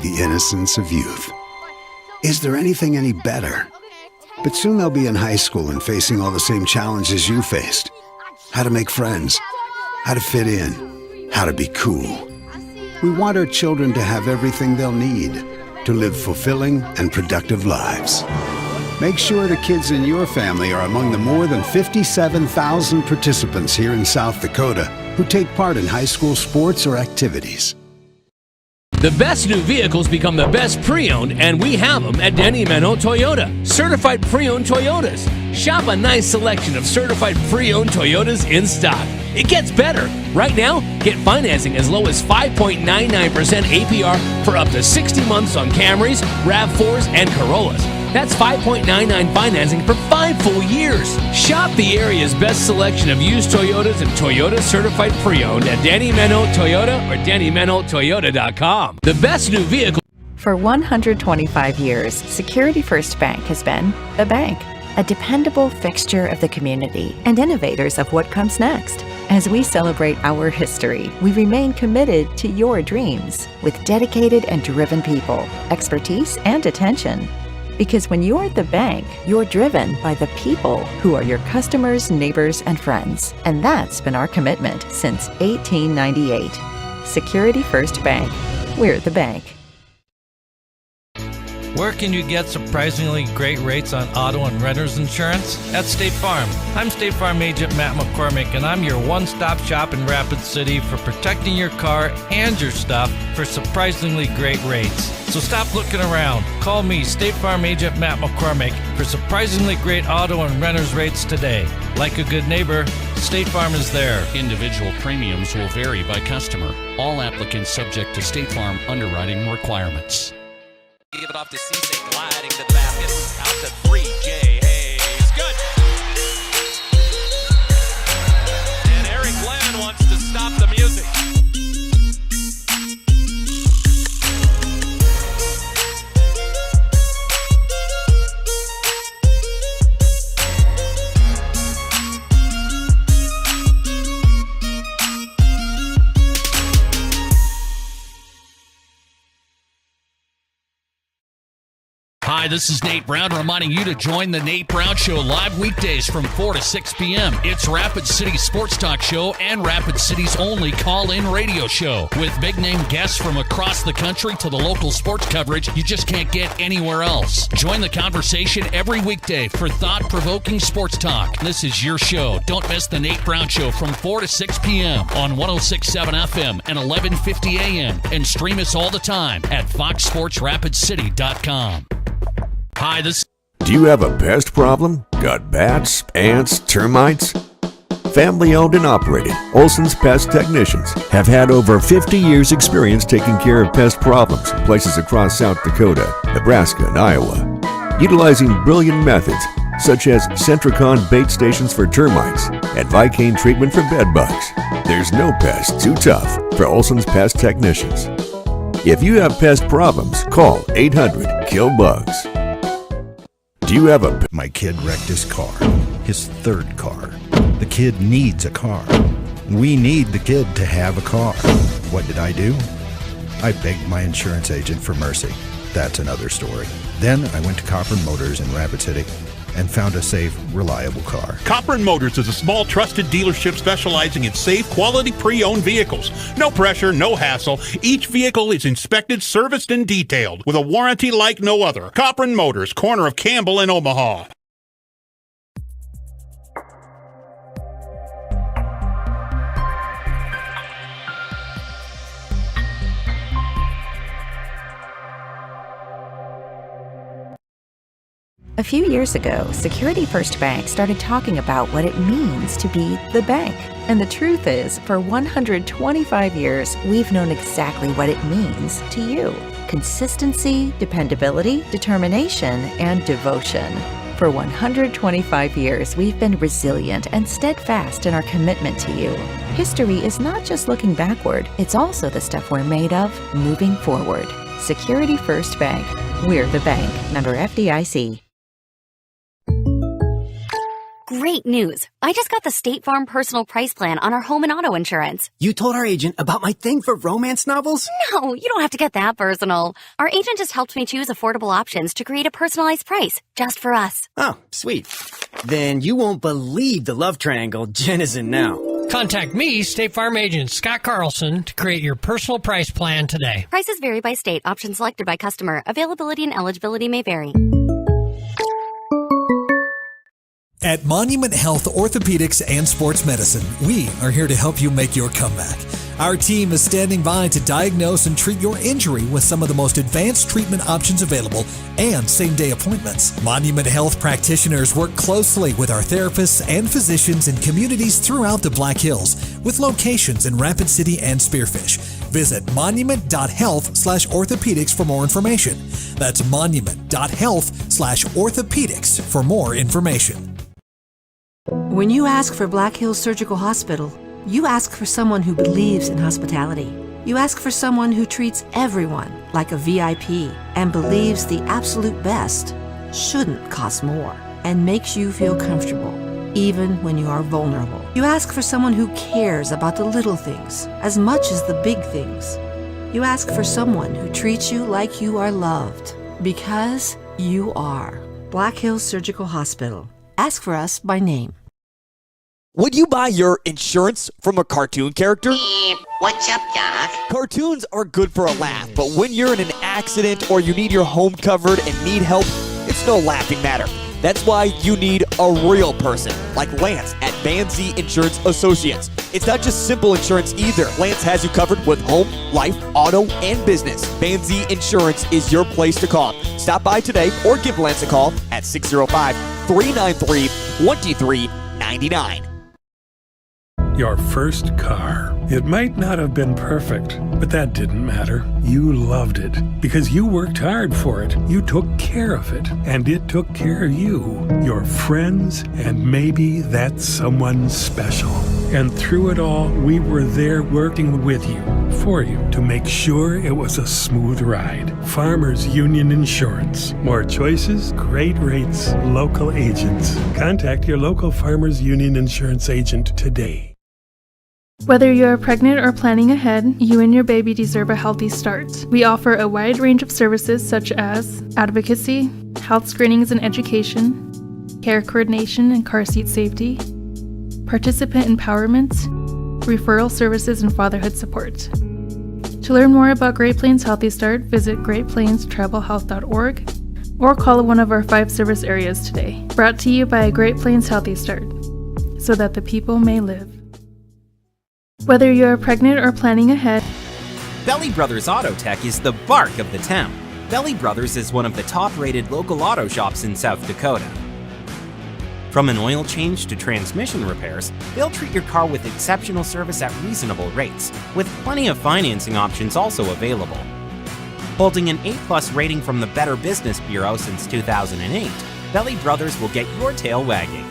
the innocence of youth. Is there anything any better? But soon they'll be in high school and facing all the same challenges you faced. How to make friends, how to fit in, how to be cool. We want our children to have everything they'll need to live fulfilling and productive lives. Make sure the kids in your family are among the more than 57,000 participants here in South Dakota who take part in high school sports or activities. The best new vehicles become the best pre-owned, and we have them at Denny Menno Toyota. Certified pre-owned Toyotas. Shop a nice selection of certified pre-owned Toyotas in stock. It gets better. Right now, get financing as low as 5.99% APR for up to 60 months on Camrys, RAV4s, and Corollas. That's 5.99 financing for 5 full years. Shop the area's best selection of used Toyotas and Toyota certified pre-owned at Denny Menno Toyota or DennyMennoToyota.com. The best new vehicle. For 125 years, Security First Bank has been the bank, a dependable fixture of the community and innovators of what comes next. As we celebrate our history, we remain committed to your dreams with dedicated and driven people, expertise, and attention. Because when you're at the bank, you're driven by the people who are your customers, neighbors, and friends. And that's been our commitment since 1898. Security First Bank. We're the bank. Where can you get surprisingly great rates on auto and renter's insurance? At State Farm. I'm State Farm Agent Matt McCormick, and I'm your one-stop shop in Rapid City for protecting your car and your stuff for surprisingly great rates. So stop looking around. Call me, State Farm Agent Matt McCormick, for surprisingly great auto and renter's rates today. Like a good neighbor, State Farm is there. Individual premiums will vary by customer. All applicants subject to State Farm underwriting requirements. Give it off to Cisse, gliding to the basket. Out to 3, Jay Hayes. Good. And Eric Glenn wants to stop the music. Hi, this is Nate Brown reminding you to join the Nate Brown Show live weekdays from 4 to 6 p.m. It's Rapid City Sports Talk Show and Rapid City's only call-in radio show with big-name guests from across the country to the local sports coverage you just can't get anywhere else. Join the conversation every weekday for thought-provoking sports talk. This is your show. Don't miss the Nate Brown Show from 4 to 6 p.m. on 106.7 FM and 1150 a.m. and stream us all the time at foxsportsrapidcity.com. Hi, this. Do you have a pest problem? Got bats, ants, termites? Family owned and operated, Olson's Pest Technicians have had over 50 years experience taking care of pest problems in places across South Dakota, Nebraska, and Iowa. Utilizing brilliant methods such as Centricon bait stations for termites and Vicane treatment for bed bugs. There's no pest too tough for Olson's Pest Technicians. If you have pest problems, call 800-KILL-BUGS. Do you have a... My kid wrecked his car, his third car. The kid needs a car. We need the kid to have a car. What did I do? I begged my insurance agent for mercy. That's another story. Then I went to Copper Motors in Rapid City and found a safe, reliable car. Copper & Motors is a small, trusted dealership specializing in safe, quality pre-owned vehicles. No pressure, no hassle. Each vehicle is inspected, serviced, and detailed with a warranty like no other. Copper & Motors, corner of Campbell and Omaha. A few years ago, Security First Bank started talking about what it means to be the bank. And the truth is, for 125 years, we've known exactly what it means to you. Consistency, dependability, determination, and devotion. For 125 years, we've been resilient and steadfast in our commitment to you. History is not just looking backward, it's also the stuff we're made of moving forward. Security First Bank. We're the bank. Member FDIC. Great news. I just got the State Farm personal price plan on our home and auto insurance. You told our agent about my thing for romance novels? No, you don't have to get that personal. Our agent just helped me choose affordable options to create a personalized price just for us. Oh, sweet. Then you won't believe the love triangle Jen is in now. Contact me, State Farm agent Scott Carlson, to create your personal price plan today. Prices vary by state. Options selected by customer. Availability and eligibility may vary. At Monument Health Orthopedics and Sports Medicine, we are here to help you make your comeback. Our team is standing by to diagnose and treat your injury with some of the most advanced treatment options available and same-day appointments. Monument Health practitioners work closely with our therapists and physicians in communities throughout the Black Hills, with locations in Rapid City and Spearfish. Visit monument.health/orthopedics for more information. That's monument.health/orthopedics for more information. When you ask for Black Hills Surgical Hospital, you ask for someone who believes in hospitality. You ask for someone who treats everyone like a VIP and believes the absolute best shouldn't cost more and makes you feel comfortable, even when you are vulnerable. You ask for someone who cares about the little things as much as the big things. You ask for someone who treats you like you are loved, because you are. Black Hills Surgical Hospital. Ask for us by name. Would you buy your insurance from a cartoon character? What's up, Doc? Cartoons are good for a laugh, but when you're in an accident or you need your home covered and need help, it's no laughing matter. That's why you need a real person, like Lance at Van Z Insurance Associates. It's not just simple insurance either. Lance has you covered with home, life, auto, and business. Van Z Insurance is your place to call. Stop by today or give Lance a call at 605-393-2399. Your first car. It might not have been perfect, but that didn't matter. You loved it because you worked hard for it. You took care of it, and it took care of you, your friends, and maybe that someone special. And through it all, we were there working with you, for you, to make sure it was a smooth ride. Farmers Union Insurance. More choices, great rates, local agents. Contact your local Farmers Union Insurance agent today. Whether you're pregnant or planning ahead, you and your baby deserve a healthy start. We offer a wide range of services such as advocacy, health screenings and education, care coordination and car seat safety, participant empowerment, referral services, and fatherhood support. To learn more about Great Plains Healthy Start, visit greatplainstravelhealth.org or call one of our 5 service areas today. Brought to you by Great Plains Healthy Start, so that the people may live. Whether you're pregnant or planning ahead, Belly Brothers Auto Tech is the bark of the town. Belly Brothers is one of the top-rated local auto shops in South Dakota. From an oil change to transmission repairs, they'll treat your car with exceptional service at reasonable rates, with plenty of financing options also available. Holding an A+ rating from the Better Business Bureau since 2008, Belly Brothers will get your tail wagging.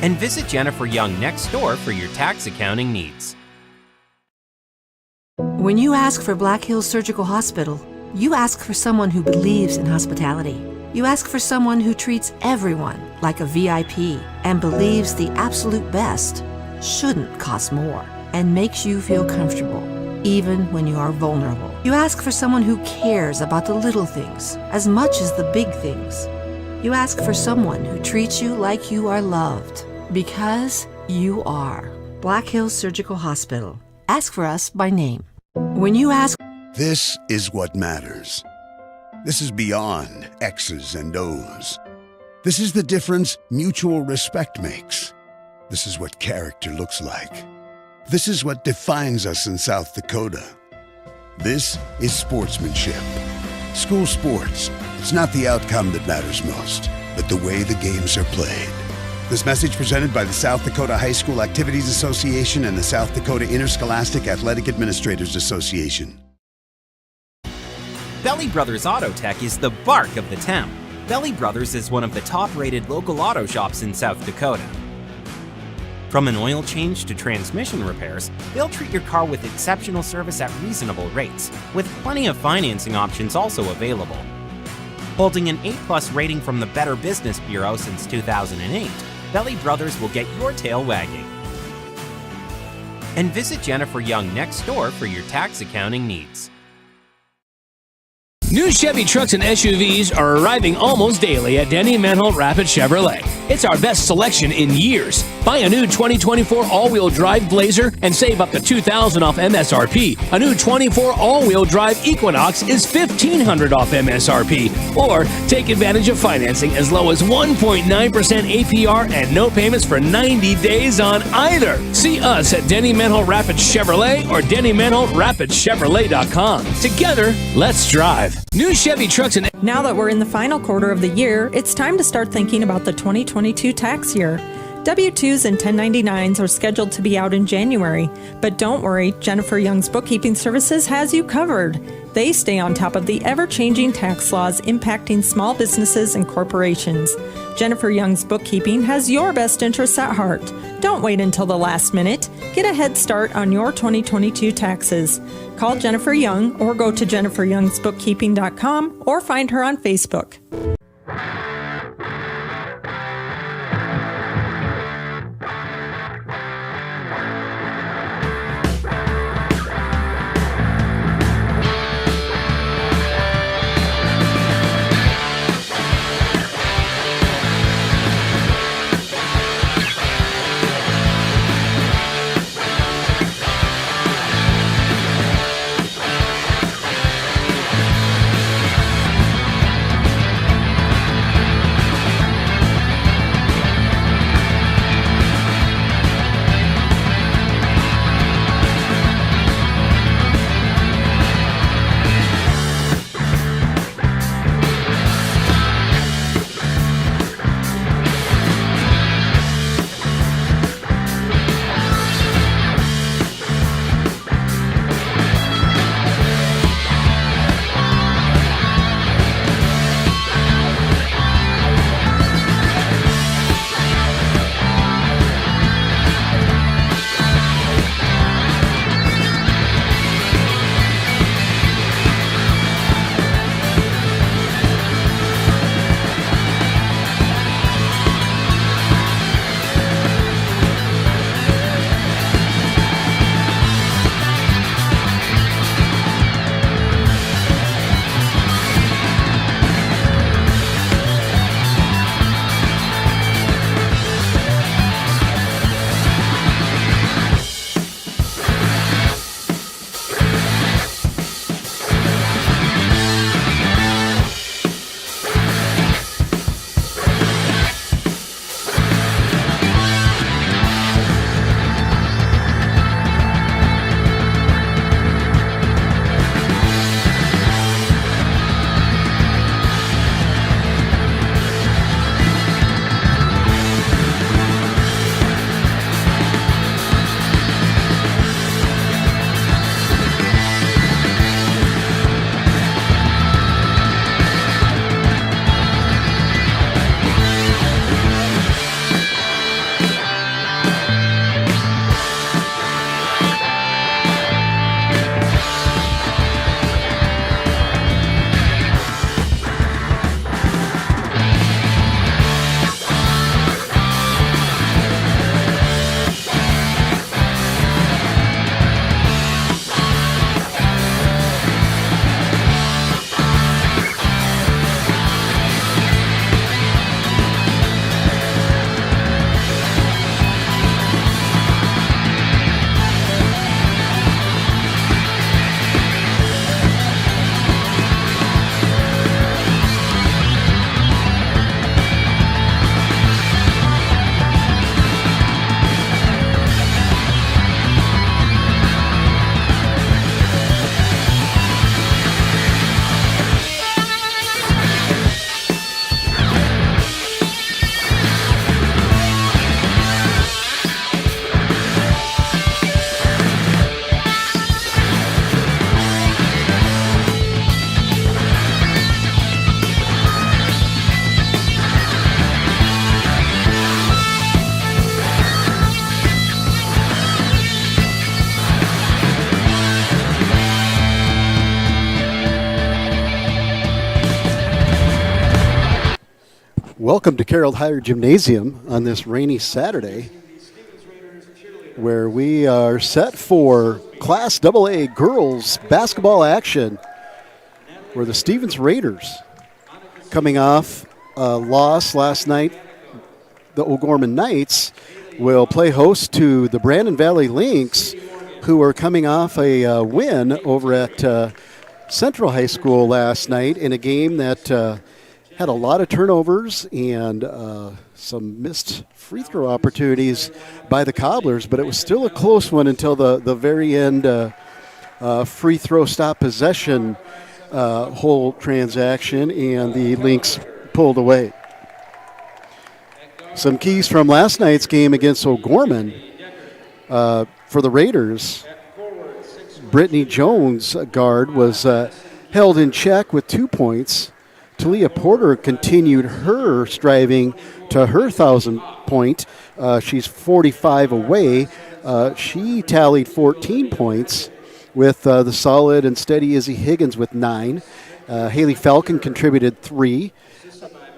And visit Jennifer Young next door for your tax accounting needs. When you ask for Black Hills Surgical Hospital, you ask for someone who believes in hospitality. You ask for someone who treats everyone like a VIP and believes the absolute best shouldn't cost more and makes you feel comfortable, even when you are vulnerable. You ask for someone who cares about the little things as much as the big things. You ask for someone who treats you like you are loved, because you are. Black Hills Surgical Hospital. Ask for us by name. When you ask... This is what matters. This is beyond X's and O's. This is the difference mutual respect makes. This is what character looks like. This is what defines us in South Dakota. This is sportsmanship. School sports. It's not the outcome that matters most, but the way the games are played. This message presented by the South Dakota High School Activities Association and the South Dakota Interscholastic Athletic Administrators Association. Belly Brothers Auto Tech is the bark of the town. Belly Brothers is one of the top-rated local auto shops in South Dakota. From an oil change to transmission repairs, they'll treat your car with exceptional service at reasonable rates, with plenty of financing options also available. Holding an A+ rating from the Better Business Bureau since 2008, Belly Brothers will get your tail wagging. And visit Jennifer Young next door for your tax accounting needs. New Chevy trucks and SUVs are arriving almost daily at Denny Manholt Rapid Chevrolet. It's our best selection in years. Buy a new 2024 all-wheel drive Blazer and save up to $2,000 off MSRP. A new 24 all-wheel drive Equinox is $1,500 off MSRP. Or take advantage of financing as low as 1.9% APR and no payments for 90 days on either. See us at Denny Manholt Rapid Chevrolet or DennyManholtRapidChevrolet.com. Together, let's drive. New Chevy trucks and... Now that we're in the final quarter of the year, it's time to start thinking about the 2022 tax year. W-2s and 1099s are scheduled to be out in January, but don't worry, Jennifer Young's Bookkeeping Services has you covered. They stay on top of the ever-changing tax laws impacting small businesses and corporations. Jennifer Young's Bookkeeping has your best interests at heart. Don't wait until the last minute. Get a head start on your 2022 taxes. Call Jennifer Young or go to jenniferyoungsbookkeeping.com or find her on Facebook. Welcome to Carroll Higher Gymnasium on this rainy Saturday, where we are set for Class AA girls basketball action, where the Stevens Raiders, coming off a loss last night, the O'Gorman Knights, will play host to the Brandon Valley Lynx, who are coming off a win over at Central High School last night in a game that had a lot of turnovers and some missed free throw opportunities by the Cobblers, but it was still a close one until the very end free throw stop possession whole transaction, and the Lynx pulled away. Some keys from last night's game against O'Gorman for the Raiders. Brittany Jones, guard, was held in check with 2 points. Talia Porter continued her striving to her 1,000 point. She's 45 away. She tallied 14 points with the solid and steady Izzy Higgins with 9. Haley Falcon contributed 3.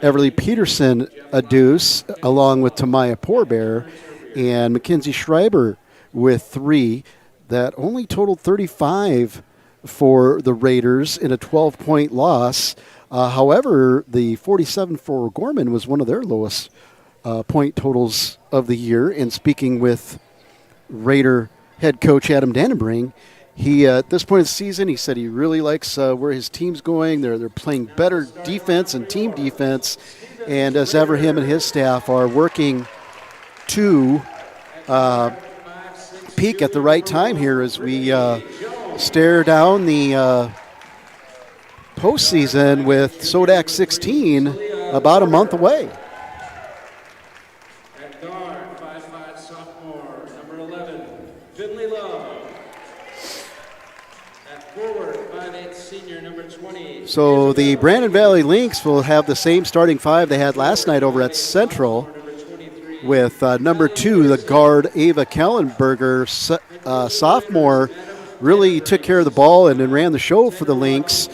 Everly Peterson a deuce, along with Tamaya Poorbear, and Mackenzie Schreiber with 3. That only totaled 35 for the Raiders in a 12-point loss. However, the 47 for O'Gorman was one of their lowest point totals of the year. And speaking with Raider head coach Adam Dannenbring, he at this point in the season, he said he really likes where his team's going. They're playing better defense and team defense. And as ever, him and his staff are working to peak at the right time here as we stare down the postseason with Sodak 16 about a month away. At guard, 5'5" sophomore, number 11, Finley Love. At forward, 5'8" senior, number 20. So the Brandon Valley Lynx will have the same starting 5 they had last night over at Central, with number 2, the guard Ava Kellenberger, sophomore, really took care of the ball and then ran the show for the Lynx.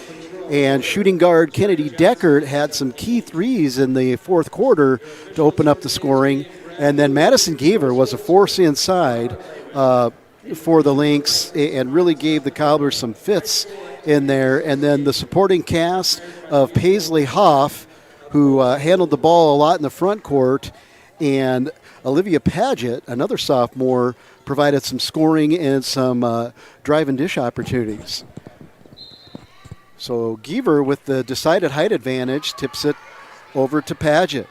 And shooting guard Kennedy Deckert had some key threes in the fourth quarter to open up the scoring. And then Madison Gaver was a force inside for the Lynx and really gave the Cobblers some fits in there. And then the supporting cast of Paisley Hoff, who handled the ball a lot in the front court, and Olivia Paget, another sophomore, provided some scoring and some drive and dish opportunities. So Geaver, with the decided height advantage, tips it over to Paget.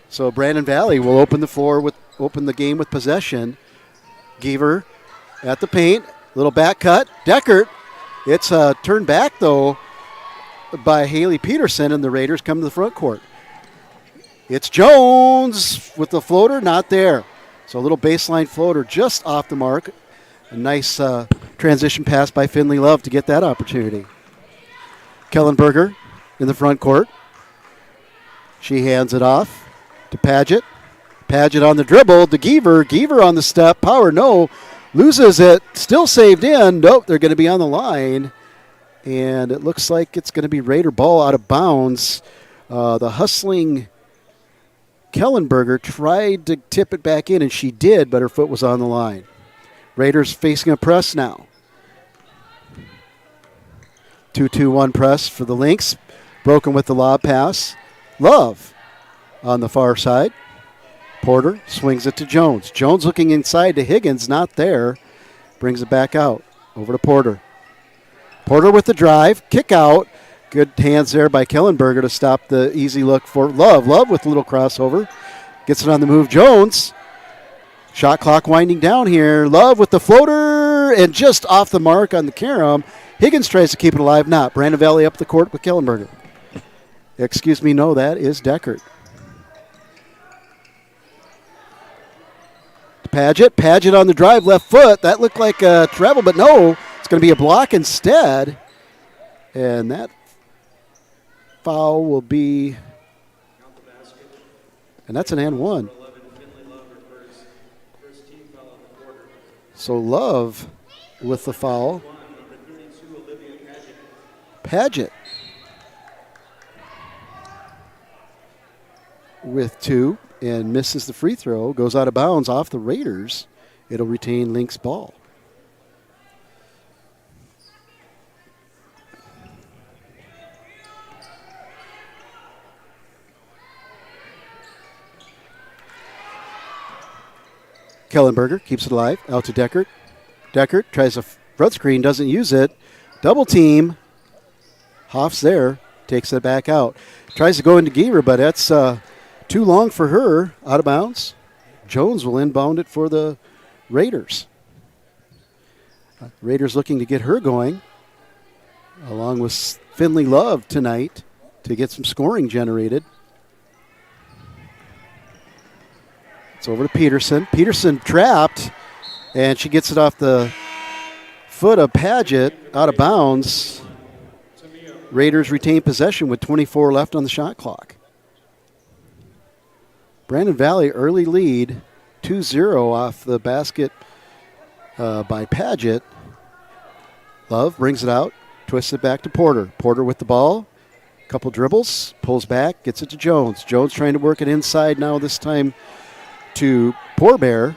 So Brandon Valley will open the game with possession. Geaver at the paint, little back cut. Deckert, it's turned back though by Haley Peterson, and the Raiders come to the front court. It's Jones with the floater, not there. So a little baseline floater just off the mark. A nice transition pass by Finley Love to get that opportunity. Kellenberger in the front court. She hands it off to Paget. Paget on the dribble to Geaver. Geaver on the step. Power, no. Loses it. Still saved in. Nope, they're going to be on the line. And it looks like it's going to be Raider ball out of bounds. The hustling Kellenberger tried to tip it back in, and she did, but her foot was on the line. Raiders facing a press now. 2-2-1 press for the Lynx. Broken with the lob pass. Love on the far side. Porter swings it to Jones. Jones looking inside to Higgins, not there. Brings it back out. Over to Porter. Porter with the drive. Kick out. Good hands there by Kellenberger to stop the easy look for Love. Love with a little crossover. Gets it on the move. Jones. Shot clock winding down here. Love with the floater and just off the mark on the carom. Higgins tries to keep it alive. Not. Brandon Valley up the court with Kellenberger. Excuse me, no, that is Deckert. Paget. Paget on the drive, left foot. That looked like a travel, but no. It's going to be a block instead. And that foul will be, and that's an and one. So Love with the foul. Paget with 2 and misses the free throw. Goes out of bounds off the Raiders. It'll retain Lynx ball. Kellenberger keeps it alive. Out to Deckert. Deckert tries a front screen, doesn't use it. Double team. Hoff's there. Takes it back out. Tries to go into Giever, but that's too long for her. Out of bounds. Jones will inbound it for the Raiders. Raiders looking to get her going, along with Finley Love tonight to get some scoring generated. It's over to Peterson. Peterson trapped, and she gets it off the foot of Paget, out of bounds. Raiders retain possession with 24 left on the shot clock. Brandon Valley early lead, 2-0 off the basket by Paget. Love brings it out, twists it back to Porter. Porter with the ball, couple dribbles, pulls back, gets it to Jones. Jones trying to work it inside now, this time to Poorbear.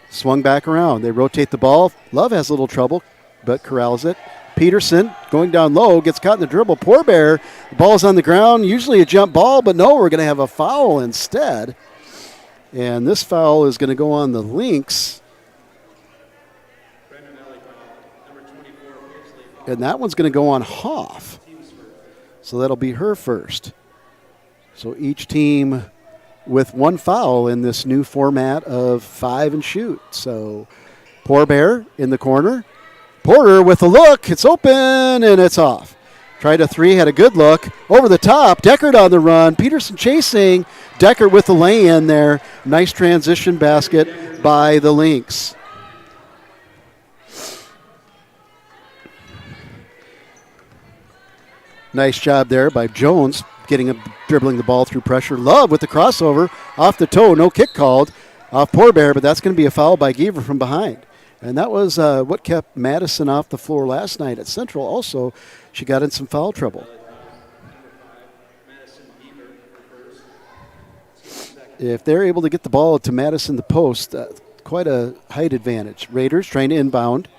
Swung back around. They rotate the ball. Love has a little trouble, but corrals it. Peterson going down low, gets caught in the dribble. Poorbear, the ball's on the ground. Usually a jump ball, but no, we're going to have a foul instead. And this foul is going to go on the Lynx. And that one's going to go on Hoff. So that'll be her first. So each team with one foul in this new format of 5 and shoot. So Poorbear in the corner. Porter with a look. It's open and it's off. Tried a 3, had a good look. Over the top. Deckard on the run. Peterson chasing. Deckard with the lay-in there. Nice transition basket by the Lynx. Nice job there by Jones, dribbling the ball through pressure. Love with the crossover off the toe. No kick called off Poorbear, but that's going to be a foul by Giever from behind. And that was what kept Madison off the floor last night at Central. Also, she got in some foul trouble. If they're able to get the ball to Madison the post, quite a height advantage. Raiders trying to inbound.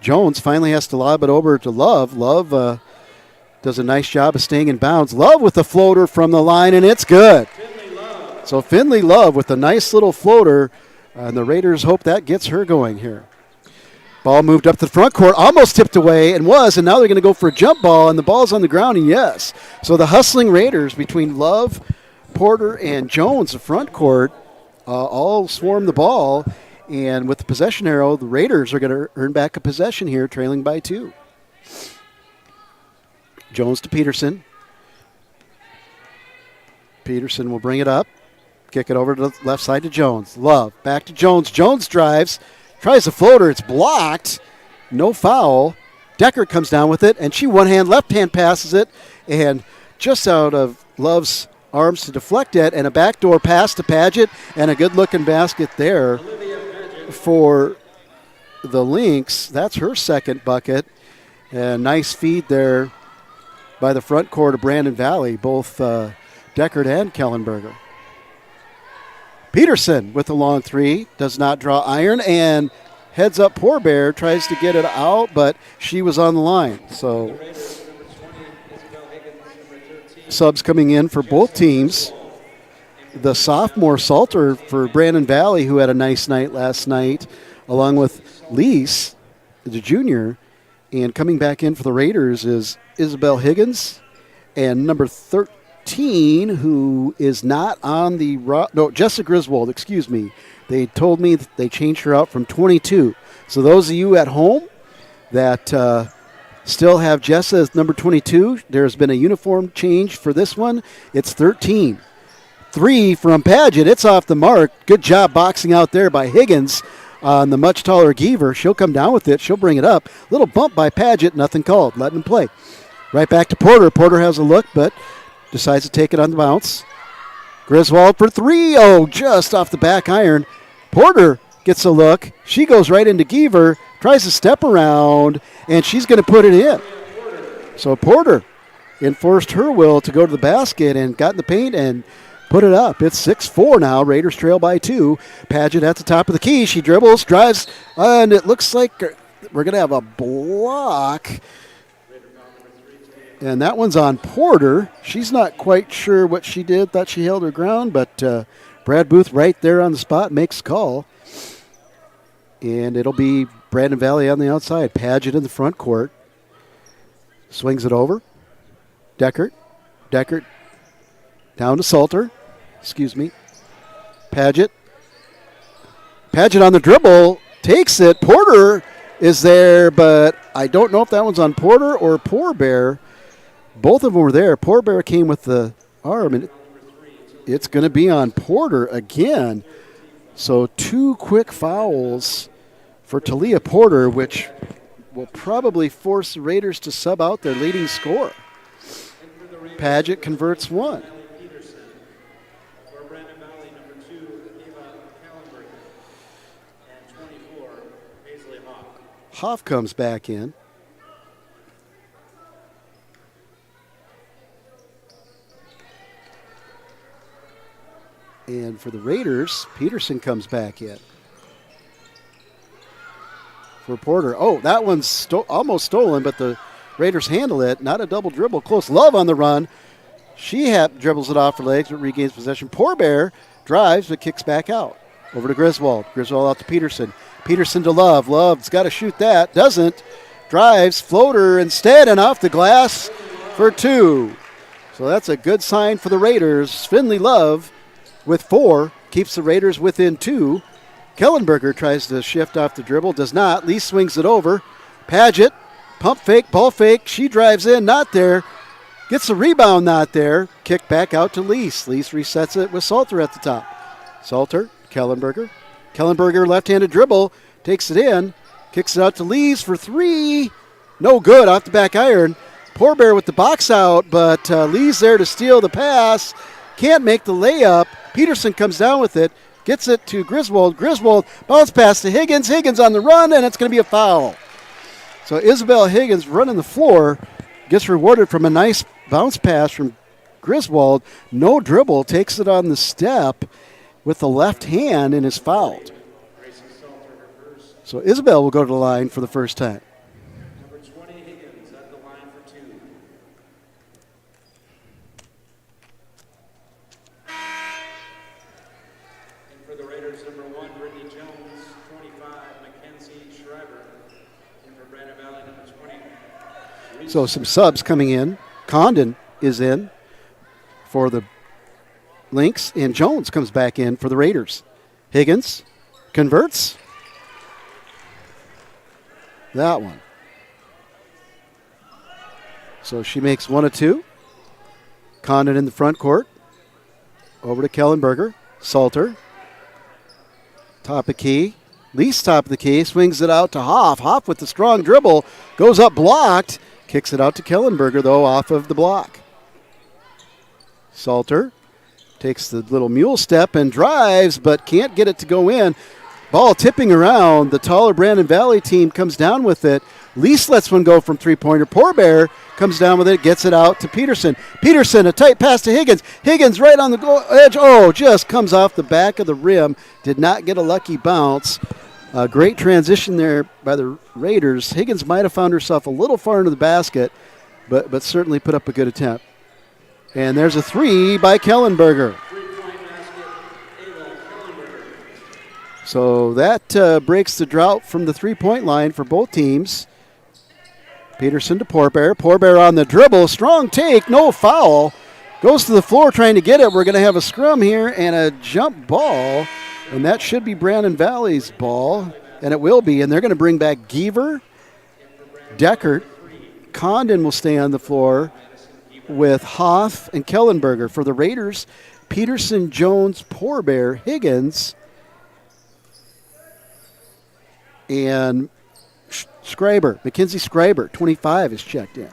Jones finally has to lob it over to Love. Love does a nice job of staying in bounds. Love with the floater from the line, and it's good. So Finley Love with a nice little floater, and the Raiders hope that gets her going here. Ball moved up to the front court, almost tipped away, and now they're going to go for a jump ball, and the ball's on the ground, and yes. So the hustling Raiders between Love, Porter, and Jones, the front court, all swarm the ball, and with the possession arrow, the Raiders are going to earn back a possession here, trailing by 2. Jones to Peterson. Peterson will bring it up. Kick it over to the left side to Jones. Love, back to Jones. Jones drives, tries a floater. It's blocked. No foul. Decker comes down with it, and she left hand passes it, and just out of Love's arms to deflect it, and a backdoor pass to Paget, and a good-looking basket there for the Lynx. That's her second bucket. And nice feed there by the front court of Brandon Valley, both Deckard and Kellenberger. Peterson with the long 3, does not draw iron, and heads up Poorbear, tries to get it out, but she was on the line. So subs coming in for both teams. The sophomore Salter for Brandon Valley, who had a nice night last night, along with Lease, the junior. And coming back in for the Raiders is Isabel Higgins, and number 13, who is not on the Jessica Griswold, excuse me. They told me that they changed her out from 22. So those of you at home that still have Jessa as number 22, there's been a uniform change for this one. It's 13. 3 from Paget. It's off the mark. Good job boxing out there by Higgins. On the much taller Giever. She'll come down with it. She'll bring it up. Little bump by Paget. Nothing called. Letting him play. Right back to Porter. Porter has a look, but decides to take it on the bounce. Griswold for 3. Oh, just off the back iron. Porter gets a look. She goes right into Giever. Tries to step around, and she's going to put it in. So Porter enforced her will to go to the basket and got in the paint and put it up. It's 6-4 now. Raiders trail by 2. Paget at the top of the key. She dribbles, drives, and it looks like we're going to have a block. And that one's on Porter. She's not quite sure what she did. Thought she held her ground, but Brad Booth right there on the spot makes call. And it'll be Brandon Valley on the outside. Paget in the front court. Swings it over. Deckert down to Salter. Excuse me. Paget on the dribble. Takes it. Porter is there, but I don't know if that one's on Porter or Poor Bear. Both of them were there. Poor Bear came with the arm, and it's going to be on Porter again. So 2 quick fouls for Talia Porter, which will probably force the Raiders to sub out their leading scorer. Paget converts 1. Hoff comes back in. And for the Raiders, Peterson comes back in. For Porter. Oh, that one's almost stolen, but the Raiders handle it. Not a double dribble. Close. Love on the run. She dribbles it off her legs, but regains possession. Poor Bear drives, but kicks back out. Over to Griswold. Griswold out to Peterson. Peterson to Love. Love's got to shoot that. Doesn't. Drives. Floater instead, and off the glass for 2. So that's a good sign for the Raiders. Finley Love with 4 keeps the Raiders within 2. Kellenberger tries to shift off the dribble. Does not. Lee swings it over. Paget. Pump fake. Ball fake. She drives in. Not there. Gets the rebound. Not there. Kick back out to Lease. Lease resets it with Salter at the top. Salter. Kellenberger. Kellenberger left-handed dribble. Takes it in. Kicks it out to Lees for 3. No good. Off the back iron. Poor Bear with the box out, but Lee's there to steal the pass. Can't make the layup. Peterson comes down with it. Gets it to Griswold. Griswold bounce pass to Higgins. Higgins on the run, and it's going to be a foul. So Isabel Higgins running the floor. Gets rewarded from a nice bounce pass from Griswold. No dribble. Takes it on the step with the left hand and is fouled. So Isabel will go to the line for the first time. Number 20, Higgins at the line for 2. And for the Raiders, number 1, Brittany Jones, 25, Mackenzie Schreiber. And for Brandon Valley, number 20. So some subs coming in. Condon is in for the Lynx, and Jones comes back in for the Raiders. Higgins converts. That one. So she makes 1 of 2. Condon in the front court. Over to Kellenberger. Salter. Top of key. Least top of the key. Swings it out to Hoff. Hoff with the strong dribble. Goes up blocked. Kicks it out to Kellenberger, though, off of the block. Salter takes the little mule step and drives, but can't get it to go in. Ball tipping around. The taller Brandon Valley team comes down with it. Least lets one go from three-pointer. Poor Bear comes down with it, gets it out to Peterson. Peterson, a tight pass to Higgins. Higgins right on the edge. Oh, just comes off the back of the rim. Did not get a lucky bounce. A great transition there by the Raiders. Higgins might have found herself a little far into the basket, but certainly put up a good attempt. And there's a 3 by Kellenberger. So that breaks the drought from the three-point line for both teams. Peterson to Poor Bear. Poor Bear on the dribble. Strong take. No foul. Goes to the floor trying to get it. We're going to have a scrum here and a jump ball. And that should be Brandon Valley's ball. And it will be. And they're going to bring back Giever, Deckert. Condon will stay on the floor with Hoff and Kellenberger. For the Raiders, Peterson, Jones, Poor Bear, Higgins, and Schreiber, Mackenzie Schreiber, 25, is checked in.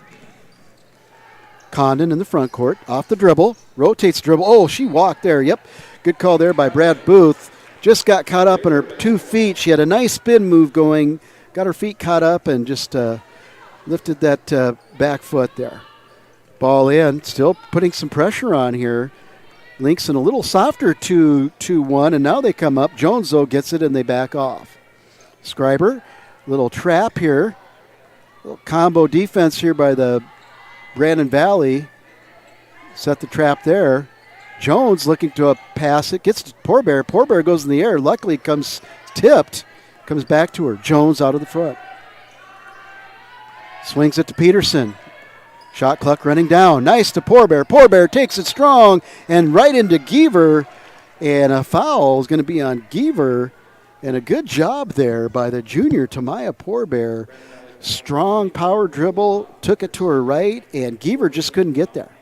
Condon in the front court, off the dribble, rotates dribble. Oh, she walked there. Yep, good call there by Brad Booth. Just got caught up in her 2 feet. She had a nice spin move going, got her feet caught up, and just lifted that back foot there. Ball in, still putting some pressure on here. Lynx in a little softer 2-1, and now they come up. Jones, though, gets it, and they back off. Scriber, little trap here. Little combo defense here by the Brandon Valley. Set the trap there. Jones looking to pass it. Gets to Poor Bear. Poor Bear goes in the air. Luckily comes tipped. Comes back to her. Jones out of the front. Swings it to Peterson. Shot clock running down. Nice to Poor Bear. Poor Bear takes it strong and right into Geaver. And a foul is going to be on Geaver. And a good job there by the junior, Tamaya Poor Bear. Strong power dribble. Took it to her right, and Geaver just couldn't get there.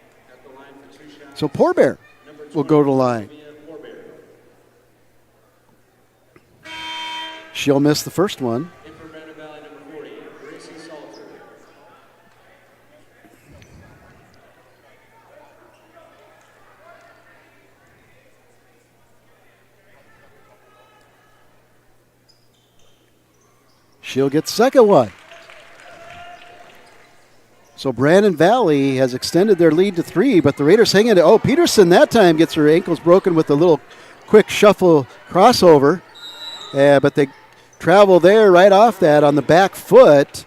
So Poor Bear will go to the line. She'll miss the first one. She'll get the second one. So Brandon Valley has extended their lead to 3, but the Raiders hang in. Oh, Peterson that time gets her ankles broken with a little quick shuffle crossover. But they travel there right off that on the back foot.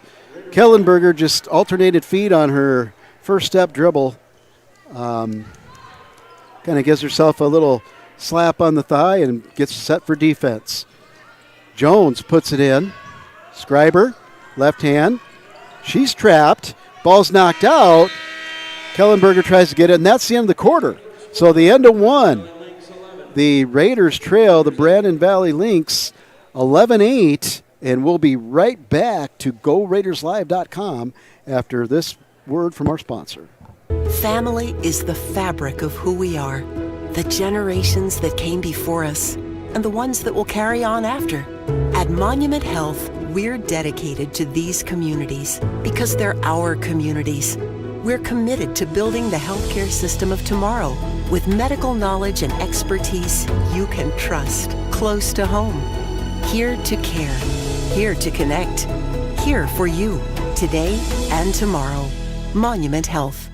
Kellenberger just alternated feet on her first step dribble. Kind of gives herself a little slap on the thigh and gets set for defense. Jones puts it in. Scriber, left hand. She's trapped. Ball's knocked out. Kellenberger tries to get it, and that's the end of the quarter. So the end of one. The Raiders trail the Brandon Valley Lynx 11-8, and we'll be right back to GoRaidersLive.com after this word from our sponsor. Family is the fabric of who we are. The generations that came before us and the ones that will carry on after. At Monument Health, we're dedicated to these communities because they're our communities. We're committed to building the healthcare system of tomorrow with medical knowledge and expertise you can trust close to home. Here to care, here to connect, here for you today and tomorrow. Monument Health.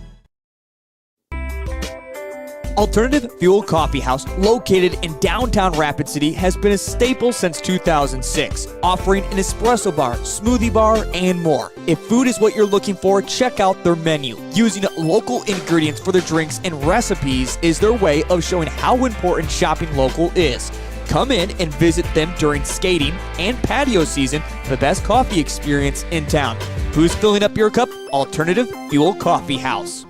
Alternative Fuel Coffee House, located in downtown Rapid City, has been a staple since 2006, offering an espresso bar, smoothie bar, and more. If food is what you're looking for, check out their menu. Using local ingredients for their drinks and recipes is their way of showing how important shopping local is. Come in and visit them during skating and patio season for the best coffee experience in town. Who's filling up your cup? Alternative Fuel Coffee House.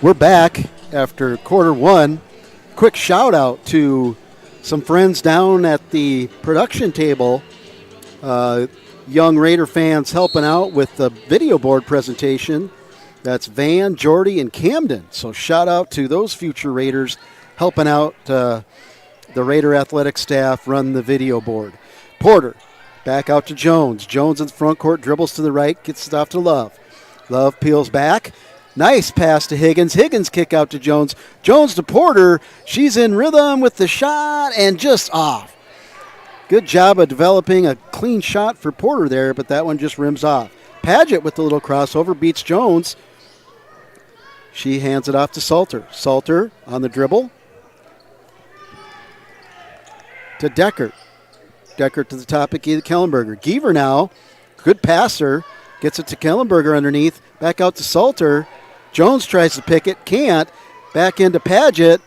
We're back after quarter one. Quick shout out to some friends down at the production table. Young Raider fans helping out with the video board presentation. That's Van, Jordy, and Camden. So shout out to those future Raiders helping out the Raider athletic staff run the video board. Porter, back out to Jones. Jones in the front court, dribbles to the right, gets it off to Love. Love peels back. Nice pass to Higgins. Higgins kick out to Jones. Jones to Porter. She's in rhythm with the shot and just off. Good job of developing a clean shot for Porter there, but that one just rims off. Paget with the little crossover beats Jones. She hands it off to Salter. Salter on the dribble. To Deckert. Deckert to the top of Kellenberger. Geaver now. Good passer. Gets it to Kellenberger underneath. Back out to Salter. Jones tries to pick it. Can't. Back into Paget.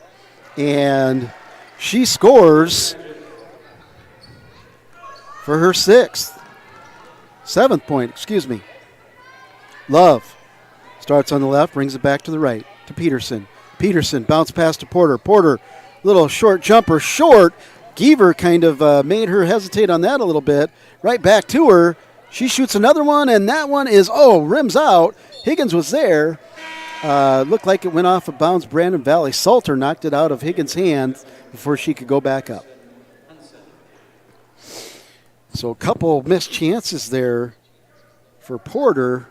And she scores for her seventh point, excuse me. Love starts on the left, brings it back to the right to Peterson. Peterson bounce pass to Porter. Porter, little short jumper, short. Geaver kind of made her hesitate on that a little bit. Right back to her. She shoots another one, and that one is, rims out. Higgins was there. Looked like it went off of bounds Brandon Valley. Salter knocked it out of Higgins' hands before she could go back up. So a couple missed chances there for Porter.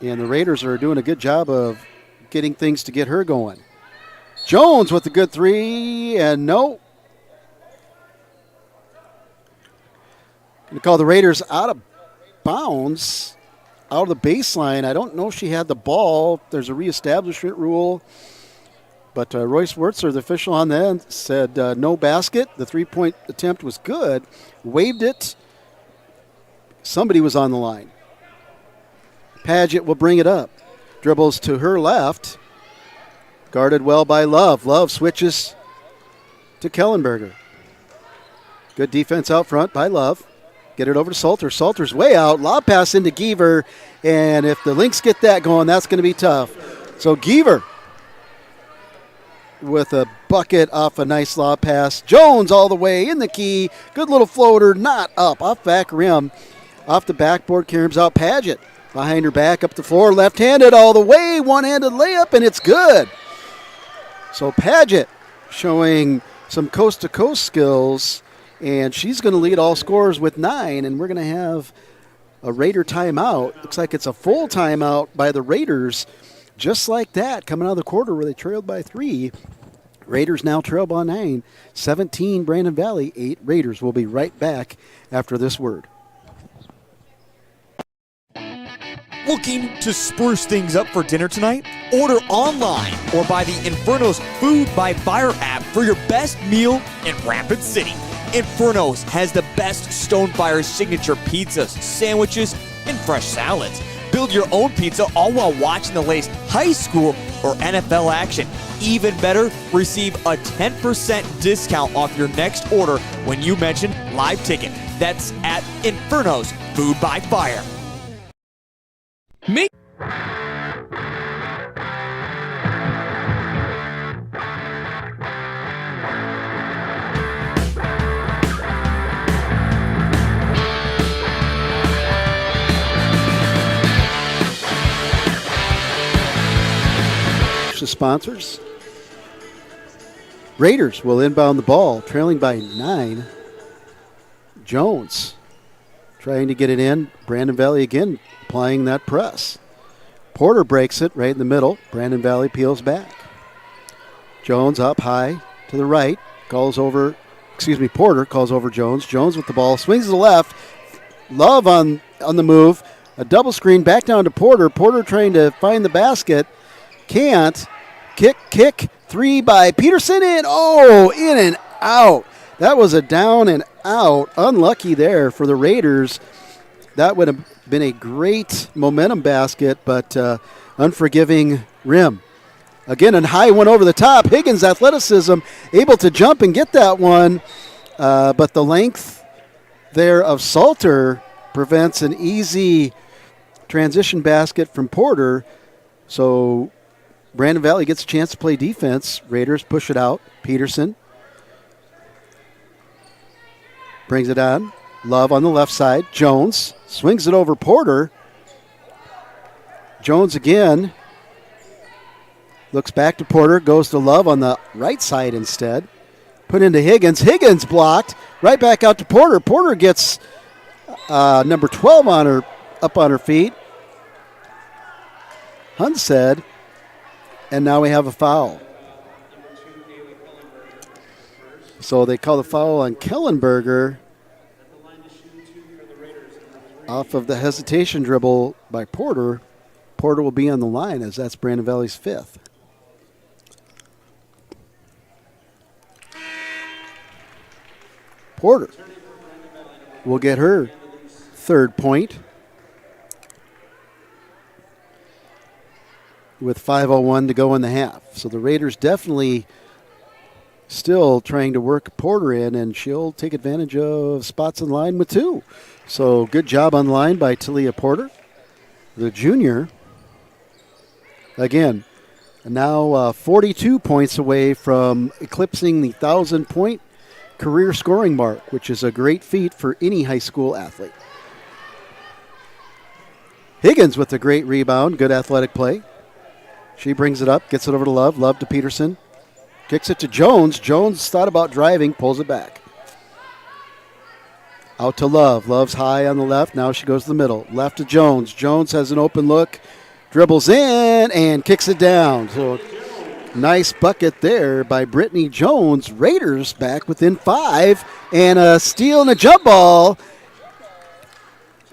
And the Raiders are doing a good job of getting things to get her going. Jones with a good three, and no. Going to call the Raiders out of bounds out of the baseline. I don't know if she had the ball. There's a reestablishment rule. But Royce Wurtzer, the official on the end, said no basket. The three-point attempt was good. Waved it. Somebody was on the line. Paget will bring it up. Dribbles to her left. Guarded well by Love. Love switches to Kellenberger. Good defense out front by Love. Get it over to Salter. Salter's way out. Lob pass into Giever. And if the Lynx get that going, that's going to be tough. So Giever with a bucket off a nice lob pass. Jones all the way in the key. Good little floater. Not up. Off back rim. Off the backboard. Carries out Paget. Behind her back up the floor. Left-handed all the way. One-handed layup, and it's good. So Paget showing some coast-to-coast skills, and she's going to lead all scorers with 9, and we're going to have a Raider timeout. Looks like it's a full timeout by the Raiders, just like that, coming out of the quarter where they trailed by 3. Raiders now trail by 9. 17 Brandon Valley, 8 Raiders. We'll be right back after this word. Looking to spruce things up for dinner tonight? Order online or buy the Inferno's Food by Fire app for your best meal in Rapid City. Inferno's has the best Stonefire signature pizzas, sandwiches, and fresh salads. Build your own pizza all while watching the latest high school or NFL action. Even better, receive a 10% discount off your next order when you mention Live Ticket. That's at Inferno's Food by Fire. Make The sponsors. Raiders will inbound the ball, trailing by 9. Jones trying to get it in. Brandon Valley again applying that press. Porter breaks it right in the middle. Brandon Valley peels back. Jones up high to the right. Porter calls over Jones. Jones with the ball. Swings to the left. Love on the move. A double screen back down to Porter. Porter trying to find the basket. Can't. Kick. 3 by Peterson. In and out. That was a down and out. Unlucky there for the Raiders. That would have been a great momentum basket, but unforgiving rim. Again, a high one over the top. Higgins' athleticism, able to jump and get that one, but the length there of Salter prevents an easy transition basket from Porter. So Brandon Valley gets a chance to play defense. Raiders push it out. Peterson brings it on. Love on the left side. Jones swings it over Porter. Jones again. Looks back to Porter. Goes to Love on the right side instead. Put into Higgins. Higgins blocked. Right back out to Porter. Porter gets number 12 up on her feet. Hunstead. And now we have a foul. So they call the foul on Kellenberger off of the hesitation dribble by Porter. Porter will be on the line as that's Brandon Valley's 5th. Porter will get her 3rd point with 5:01 to go in the half. So the Raiders definitely still trying to work Porter in, and she'll take advantage of spots in line with 2. So good job on line by Talia Porter, the junior. Again, now 42 points away from eclipsing the 1,000-point career scoring mark, which is a great feat for any high school athlete. Higgins with a great rebound, good athletic play. She brings it up, gets it over to Love. Love to Peterson. Kicks it to Jones. Jones thought about driving, pulls it back. Out to Love. Love's high on the left. Now she goes to the middle. Left to Jones. Jones has an open look. Dribbles in and kicks it down. So nice bucket there by Brittany Jones. Raiders back within 5. And a steal and a jump ball.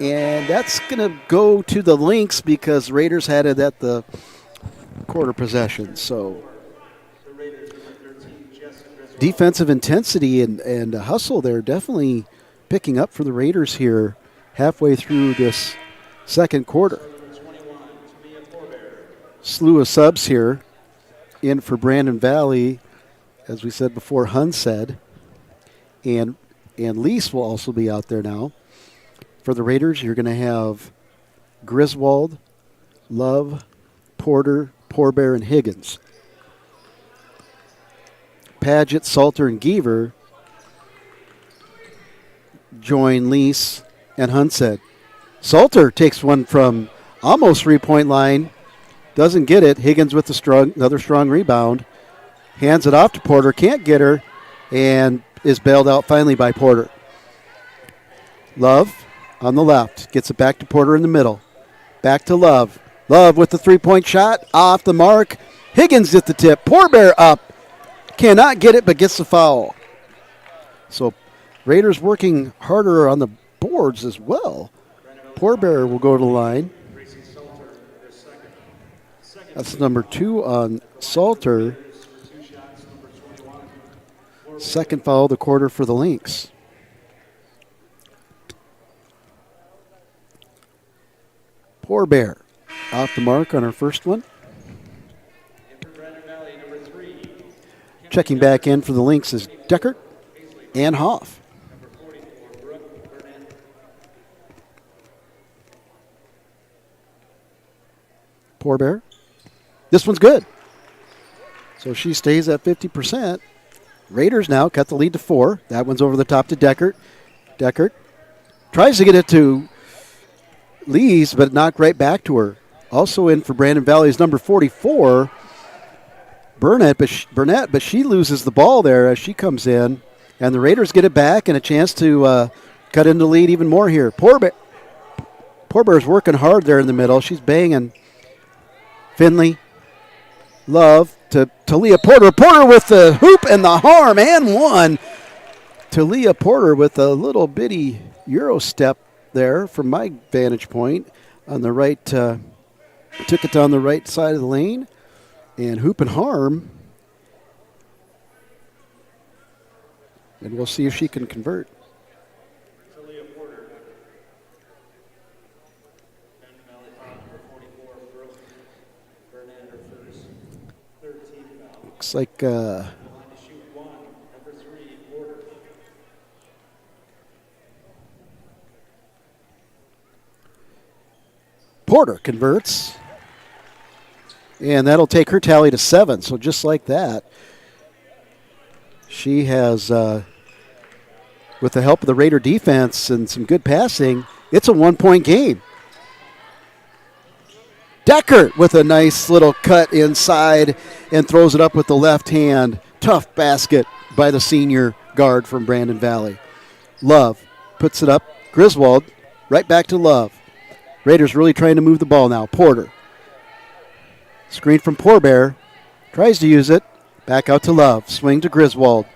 And that's going to go to the Lynx because Raiders had it at the quarter possession. So defensive intensity and hustle there definitely picking up for the Raiders here halfway through this second quarter. Slew of subs here in for Brandon Valley, as we said before, Hunsaid. And Lease will also be out there now. For the Raiders, you're going to have Griswold, Love, Porter, Poorbear, and Higgins. Paget, Salter, and Geaver join Lease and Hunsaid. Salter takes one from almost 3-point line, doesn't get it. Higgins with another strong rebound, hands it off to Porter, can't get her, and is bailed out finally by Porter. Love on the left, gets it back to Porter in the middle. Back to Love. Love with the 3-point shot, off the mark. Higgins at the tip. Poorbear up. Cannot get it, but gets the foul. So Raiders working harder on the boards as well. Poorbear will go to the line. That's number 2 on Salter. Second foul of the quarter for the Lynx. Poorbear off the mark on our first one. Checking back in for the Lynx is Deckert and Hoff. Poorbear. This one's good. So she stays at 50%. Raiders now cut the lead to 4. That one's over the top to Deckert. Deckert tries to get it to Lees, but knocked right back to her. Also in for Brandon Valley's number 44, Burnett, but she loses the ball there as she comes in, and the Raiders get it back and a chance to cut into the lead even more here. Poorbear's working hard there in the middle. She's banging. Finley, Love to Talia Porter. Porter with the hoop and the harm and one. Talia Porter with a little bitty Euro step there from my vantage point on the right, took it down the right side of the lane, and hoop and harm. And we'll see if she can convert. Looks like Porter converts, and that'll take her tally to 7. So just like that, she has, with the help of the Raider defense and some good passing, it's a 1-point game. Deckert with a nice little cut inside and throws it up with the left hand. Tough basket by the senior guard from Brandon Valley. Love puts it up. Griswold right back to Love. Raiders really trying to move the ball now. Porter. Screen from Poorbear. Tries to use it. Back out to Love. Swing to Griswold.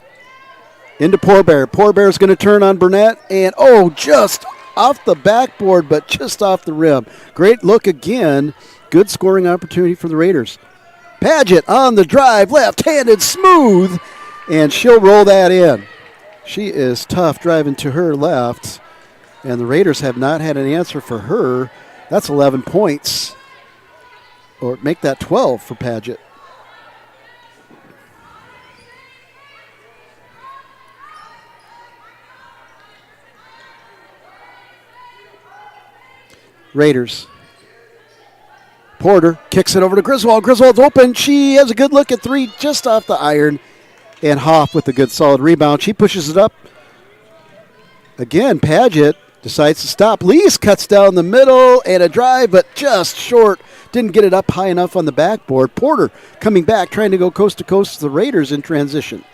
Into Poorbear. Poorbear's going to turn on Burnett. And, just off the backboard, but just off the rim. Great look again. Good scoring opportunity for the Raiders. Paget on the drive. Left-handed smooth. And she'll roll that in. She is tough driving to her left. And the Raiders have not had an answer for her. That's 11 points. Or make that 12 for Paget. Raiders. Porter kicks it over to Griswold. Griswold's open. She has a good look at 3 just off the iron. And Hoff with a good solid rebound. She pushes it up. Again, Paget decides to stop. Lees cuts down the middle and a drive, but just short. Didn't get it up high enough on the backboard. Porter coming back, trying to go coast to coast to the Raiders in transition.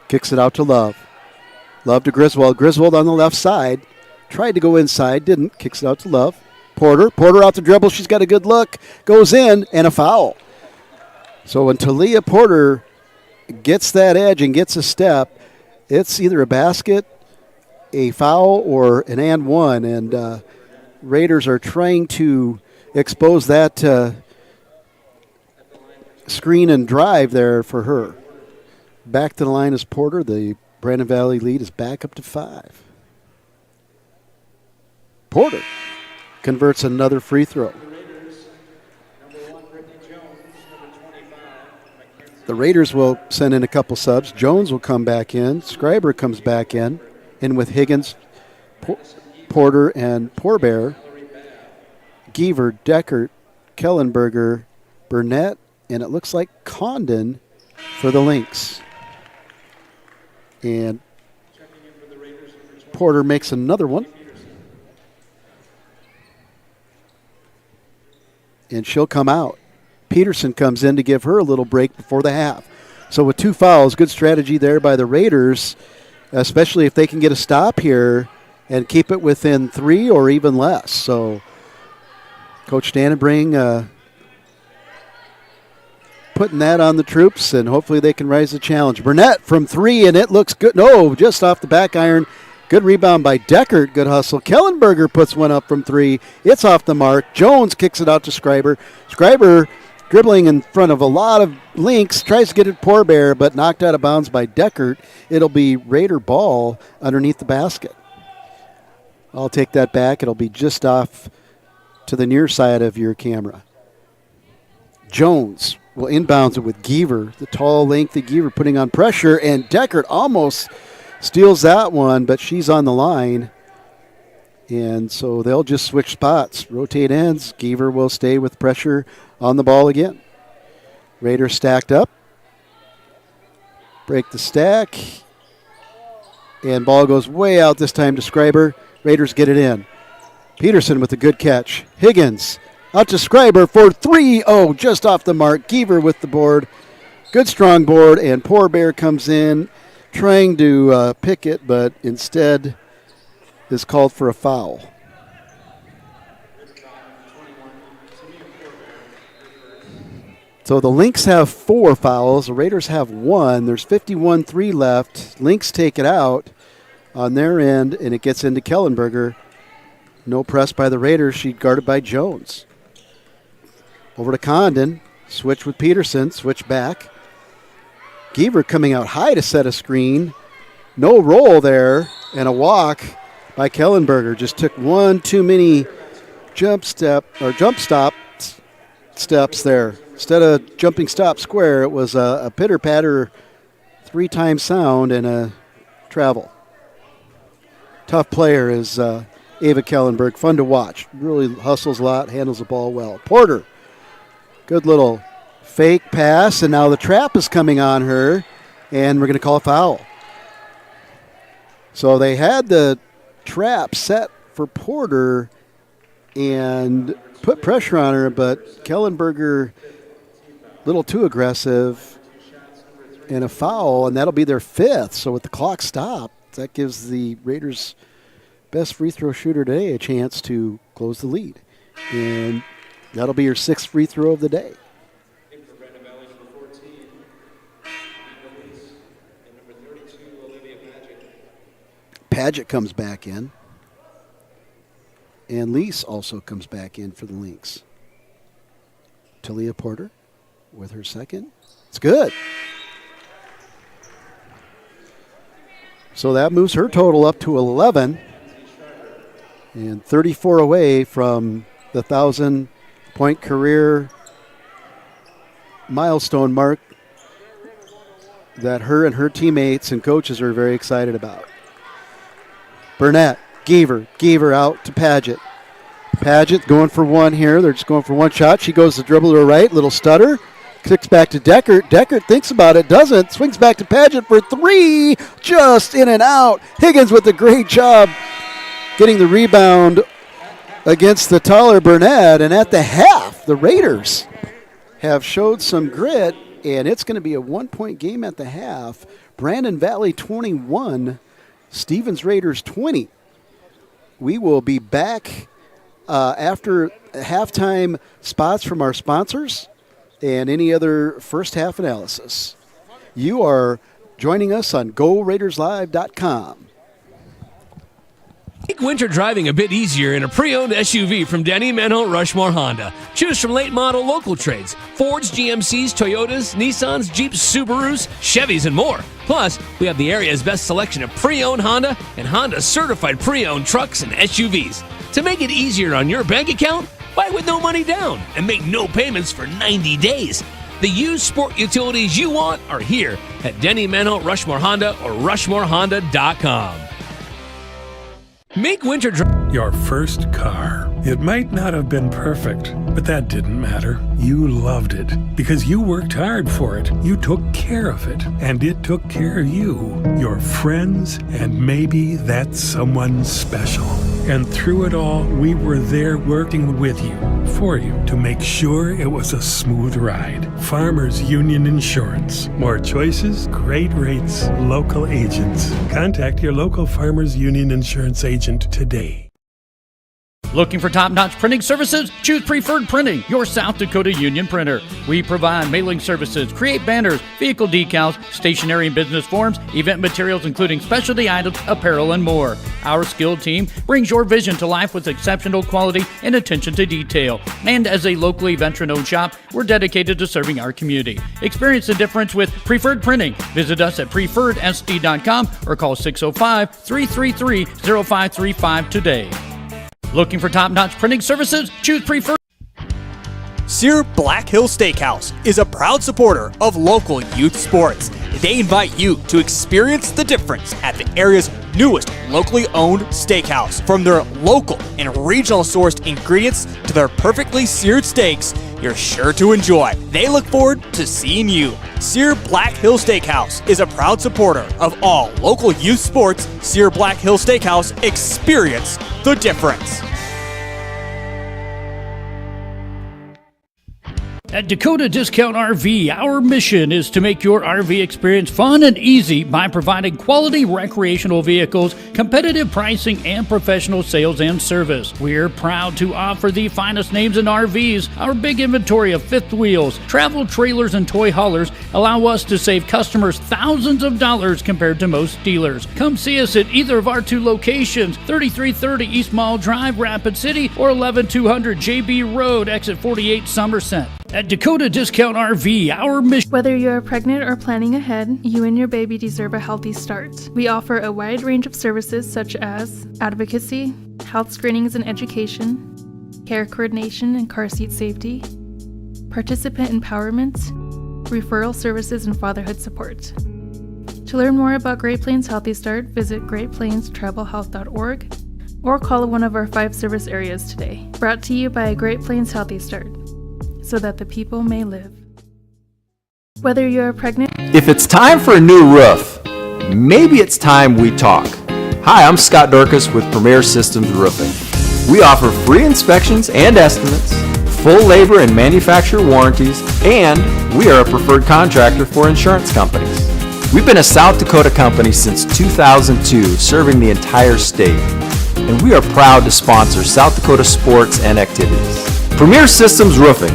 Kicks it out to Love. Love to Griswold. Griswold on the left side. Tried to go inside, didn't. Kicks it out to Love. Porter out the dribble. She's got a good look. Goes in, and a foul. So when Talia Porter gets that edge and gets a step, it's either a basket a foul or an and one, and Raiders are trying to expose that screen and drive there for her. Back to the line is Porter. The Brandon Valley lead is back up to 5. Porter converts another free throw. The Raiders will send in a couple subs. Jones will come back in. Schreiber comes back in with Higgins, Porter, and Poorbear. Giever, Deckert, Kellenberger, Burnett, and it looks like Condon for the Lynx. And Porter makes another one. And she'll come out. Peterson comes in to give her a little break before the half. So with 2 fouls, good strategy there by the Raiders, especially if they can get a stop here and keep it within 3 or even less. So Coach Dannenbring putting that on the troops, and hopefully they can rise the challenge. Burnett from 3, and it looks good. No, just off the back iron. Good rebound by Deckert. Good hustle. Kellenberger puts one up from 3. It's off the mark. Jones kicks it out to Schreiber. Schreiber dribbling in front of a lot of Lynx. Tries to get it Poorbear, but knocked out of bounds by Deckert. It'll be Raider ball underneath the basket. I'll take that back. It'll be just off to the near side of your camera. Jones will inbounds it with Giever. The tall, lengthy Giever putting on pressure, and Deckert almost steals that one, but she's on the line. And so they'll just switch spots, rotate ends. Giever will stay with pressure on the ball again. Raiders stacked up. Break the stack. And ball goes way out this time to Schreiber. Raiders get it in. Peterson with a good catch. Higgins out to Schreiber for 3. Oh, just off the mark. Giever with the board. Good strong board, and Poorbear comes in trying to pick it, but instead is called for a foul. So the Lynx have 4 fouls. The Raiders have 1. There's 51-3 left. Lynx take it out on their end, and it gets into Kellenberger. No press by the Raiders. She's guarded by Jones. Over to Condon. Switch with Peterson. Switch back. Giever coming out high to set a screen. No roll there, and a walk by Kellenberger. Just took one too many jump stop steps there. Instead of jumping stop square, it was a pitter-patter 3-time sound and a travel. Tough player is Ava Kellenberg. Fun to watch. Really hustles a lot, handles the ball well. Porter, good little fake pass, and now the trap is coming on her, and we're going to call a foul. So they had the trap set for Porter and put pressure on her, but Kellenberger a little too aggressive, and a foul, and that'll be their 5th. So with the clock stopped, that gives the Raiders' best free throw shooter today a chance to close the lead. And that'll be your 6th free throw of the day. Paget comes back in. And Lease also comes back in for the Lynx. Talia Porter with her 2nd. It's good. So that moves her total up to 11. And 34 away from the 1,000-point career milestone mark that her and her teammates and coaches are very excited about. Burnett, Giever out to Paget. Paget going for one here. They're just going for one shot. She goes to dribble to her right, little stutter. Kicks back to Deckert. Deckert thinks about it, doesn't. Swings back to Paget for 3. Just in and out. Higgins with a great job getting the rebound against the taller Burnett. And at the half, the Raiders have showed some grit, and it's going to be a 1-point game at the half. Brandon Valley 21, Stevens Raiders 20. We will be back after halftime spots from our sponsors and any other first half analysis. You are joining us on GoRaidersLive.com. Make winter driving a bit easier in a pre-owned SUV from Denny Menho Rushmore Honda. Choose from late model local trades, Fords, GMCs, Toyotas, Nissans, Jeeps, Subarus, Chevys, and more. Plus, we have the area's best selection of pre-owned Honda and Honda certified pre-owned trucks and SUVs. To make it easier on your bank account, buy with no money down and make no payments for 90 days. The used sport utilities you want are here at Denny Menho Rushmore Honda or RushmoreHonda.com. Make winter Your first car. It might not have been perfect, but that didn't matter. You loved it because you worked hard for it. You took care of it, and it took care of you, your friends, and maybe that someone special. And through it all, we were there working with you, for you, to make sure it was a smooth ride. Farmers Union Insurance. More choices, great rates, local agents. Contact your local Farmers Union Insurance agent today. Looking for top-notch printing services? Choose Preferred Printing, your South Dakota union printer. We provide mailing services, create banners, vehicle decals, stationery and business forms, event materials including specialty items, apparel, and more. Our skilled team brings your vision to life with exceptional quality and attention to detail. And as a locally veteran-owned shop, we're dedicated to serving our community. Experience the difference with Preferred Printing. Visit us at preferredsd.com or call 605-333-0535 today. Looking for top-notch printing services? Choose Preferred. Sear Black Hill Steakhouse is a proud supporter of local youth sports. They invite you to experience the difference at the area's newest locally owned steakhouse. From their local and regional sourced ingredients to their perfectly seared steaks, you're sure to enjoy. They look forward to seeing you. Sear Black Hill Steakhouse is a proud supporter of all local youth sports. Sear Black Hill Steakhouse, experience the difference. At Dakota Discount RV, our mission is to make your RV experience fun and easy by providing quality recreational vehicles, competitive pricing, and professional sales and service. We're proud to offer the finest names in RVs. Our big inventory of fifth wheels, travel trailers, and toy haulers allow us to save customers thousands of dollars compared to most dealers. Come see us at either of our two locations, 3330 East Mall Drive, Rapid City, or 11200 JB Road, Exit 48, Somerset. At Dakota Discount RV, our mission... Whether you're pregnant or planning ahead, you and your baby deserve a healthy start. We offer a wide range of services such as advocacy, health screenings and education, care coordination and car seat safety, participant empowerment, referral services, and fatherhood support. To learn more about Great Plains Healthy Start, visit greatplainstravelhealth.org or call one of our 5 service areas today. Brought to you by Great Plains Healthy Start, so that the people may live. Whether you're pregnant... If it's time for a new roof, maybe it's time we talk. Hi, I'm Scott Dorcas with Premier Systems Roofing. We offer free inspections and estimates, full labor and manufacturer warranties, and we are a preferred contractor for insurance companies. We've been a South Dakota company since 2002, serving the entire state, and we are proud to sponsor South Dakota sports and activities. Premier Systems Roofing.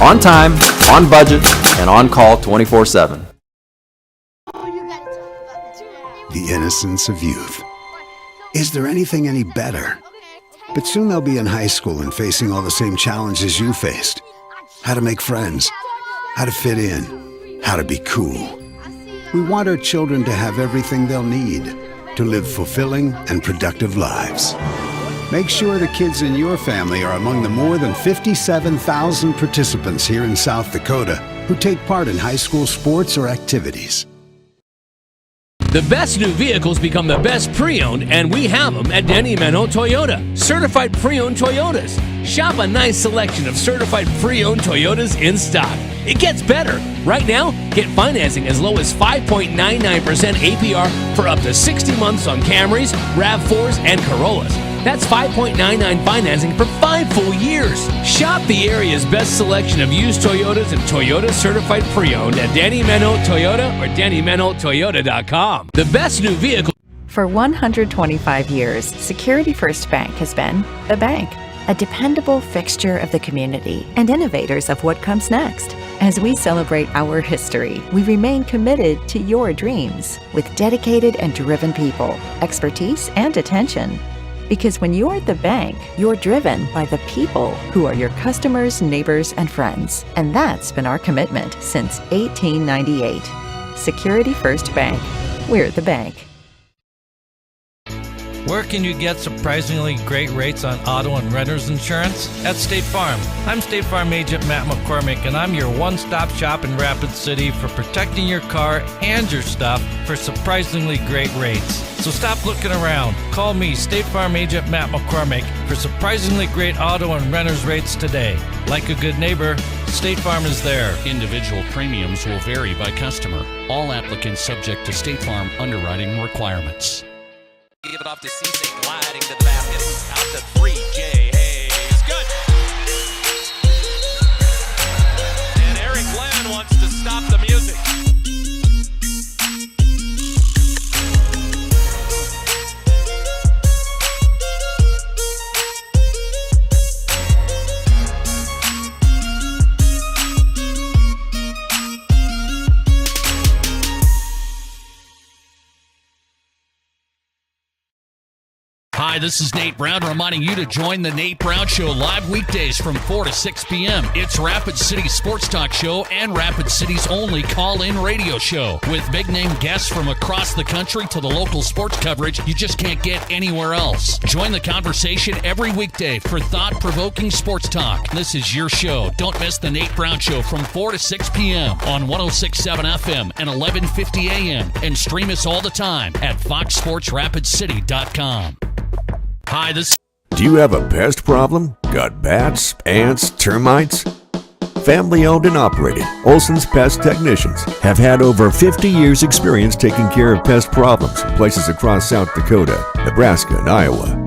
On time, on budget, and on call 24/7. The innocence of youth. Is there anything any better? But soon they'll be in high school and facing all the same challenges you faced. How to make friends, how to fit in, how to be cool. We want our children to have everything they'll need to live fulfilling and productive lives. Make sure the kids in your family are among the more than 57,000 participants here in South Dakota who take part in high school sports or activities. The best new vehicles become the best pre-owned, and we have them at Denny Menho Toyota. Certified pre-owned Toyotas. Shop a nice selection of certified pre-owned Toyotas in stock. It gets better. Right now, get financing as low as 5.99% APR for up to 60 months on Camrys, RAV4s, and Corollas. That's 5.99 financing for 5 full years. Shop the area's best selection of used Toyotas and Toyota certified pre-owned at Denny Menho Toyota or DennyMenhoToyota.com. The best new vehicle. For 125 years, Security First Bank has been the bank, a dependable fixture of the community and innovators of what comes next. As we celebrate our history, we remain committed to your dreams with dedicated and driven people, expertise, and attention. Because when you're the bank, you're driven by the people who are your customers, neighbors, and friends. And that's been our commitment since 1898. Security First Bank. We're the bank. Where can you get surprisingly great rates on auto and renter's insurance? At State Farm. I'm State Farm Agent Matt McCormick, and I'm your one-stop shop in Rapid City for protecting your car and your stuff for surprisingly great rates. So stop looking around. Call me, State Farm Agent Matt McCormick, for surprisingly great auto and renter's rates today. Like a good neighbor, State Farm is there. Individual premiums will vary by customer. All applicants subject to State Farm underwriting requirements. Give it off to Cisse, gliding to the basket. Out to 3, Jay Hayes. Good. And Eric Glenn wants to stop the music. Hi, this is Nate Brown reminding you to join the Nate Brown Show live weekdays from 4 to 6 p.m. It's Rapid City Sports Talk Show and Rapid City's only call-in radio show with big-name guests from across the country to the local sports coverage you just can't get anywhere else. Join the conversation every weekday for thought-provoking sports talk. This is your show. Don't miss the Nate Brown Show from 4 to 6 p.m. on 106.7 FM and 1150 a.m. and stream us all the time at foxsportsrapidcity.com. Hi, this. Do you have a pest problem? Got bats, ants, termites? Family owned and operated, Olson's Pest Technicians have had over 50 years experience taking care of pest problems in places across South Dakota, Nebraska, and Iowa.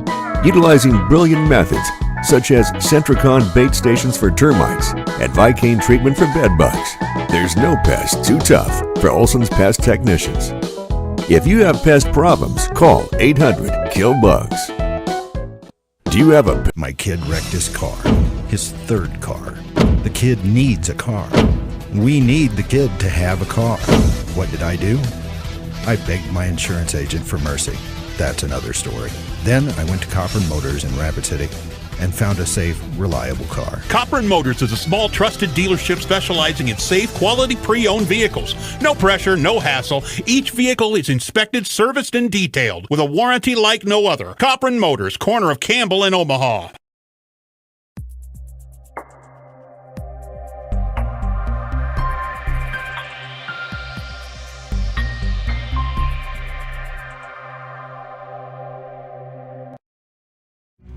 Utilizing brilliant methods such as Centricon bait stations for termites and Vicane treatment for bed bugs. There's no pest too tough for Olson's Pest Technicians. If you have pest problems, call 800-KILL-BUGS. Do you have a... My kid wrecked his car, his third car. The kid needs a car. We need the kid to have a car. What did I do? I begged my insurance agent for mercy. That's another story. Then I went to Copper Motors in Rapid City and found a safe, reliable car. Copper & Motors is a small, trusted dealership specializing in safe, quality pre-owned vehicles. No pressure, no hassle. Each vehicle is inspected, serviced, and detailed with a warranty like no other. Copper & Motors, corner of Campbell and Omaha.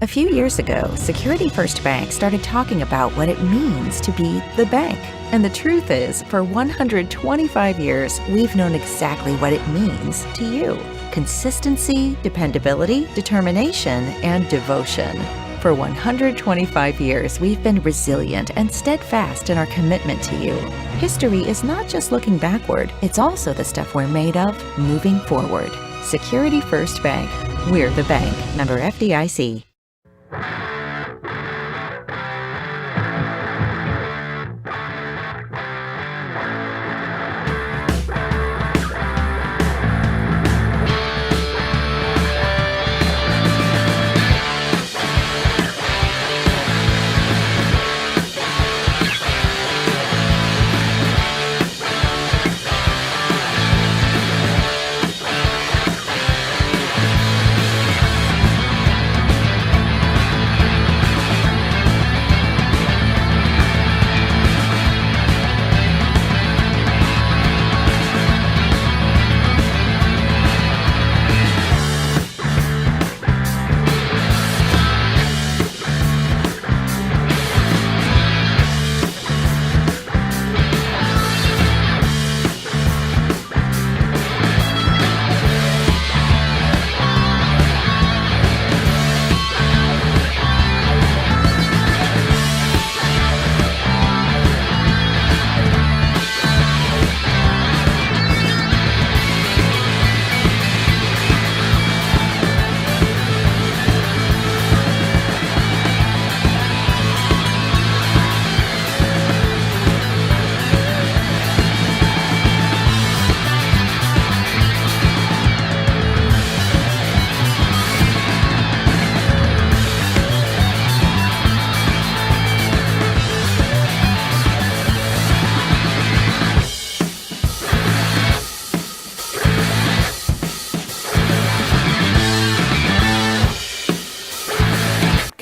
A few years ago, Security First Bank started talking about what it means to be the bank. And the truth is, for 125 years, we've known exactly what it means to you. Consistency, dependability, determination, and devotion. For 125 years, we've been resilient and steadfast in our commitment to you. History is not just looking backward, it's also the stuff we're made of moving forward. Security First Bank. We're the bank. Member FDIC.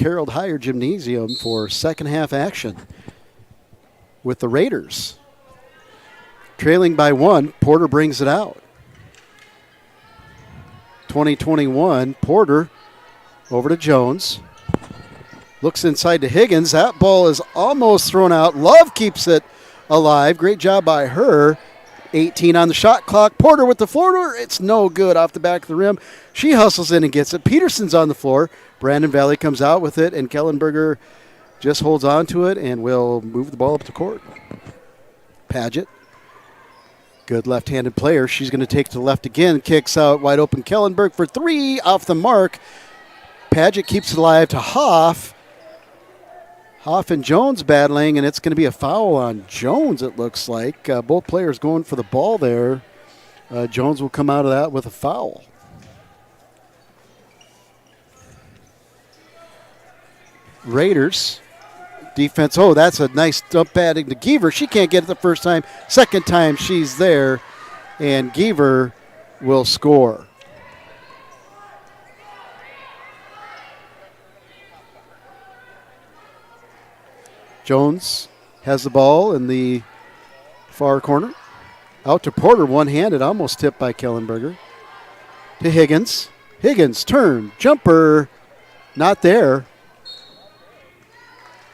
Harold Higher Gymnasium for second half action with the Raiders. Trailing by 1, Porter brings it out. 2021, Porter over to Jones. Looks inside to Higgins. That ball is almost thrown out. Love keeps it alive. Great job by her. 18 on the shot clock. Porter with the floater. It's no good off the back of the rim. She hustles in and gets it. Peterson's on the floor. Brandon Valley comes out with it, and Kellenberger just holds on to it and will move the ball up the court. Paget. Good left-handed player. She's going to take to the left again. Kicks out wide open Kellenberg for 3 off the mark. Paget keeps it alive to Hoff. Hoff and Jones battling, and it's going to be a foul on Jones, it looks like. Both players going for the ball there. Jones will come out of that with a foul. Raiders. Defense, oh, that's a nice dump padding to Geaver. She can't get it the first time. Second time she's there, and Geaver will score. Jones has the ball in the far corner. Out to Porter, one-handed, almost tipped by Kellenberger. To Higgins. Higgins, turn, jumper, not there.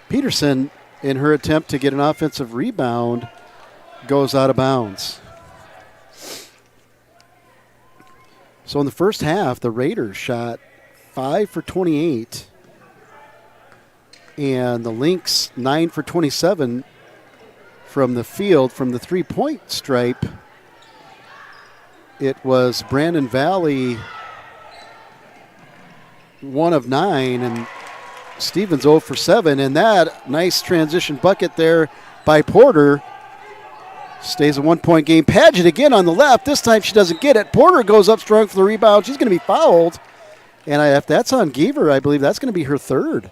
Peterson, in her attempt to get an offensive rebound, goes out of bounds. So in the first half, the Raiders shot 5 for 28, and the Lynx 9 for 27 from the field, from the three-point stripe. It was Brandon Valley 1 of 9, and Stevens 0 for 7, and that nice transition bucket there by Porter. Stays a 1-point game. Paget again on the left. This time she doesn't get it. Porter goes up strong for the rebound. She's going to be fouled. And if that's on Geaver, I believe that's going to be her third.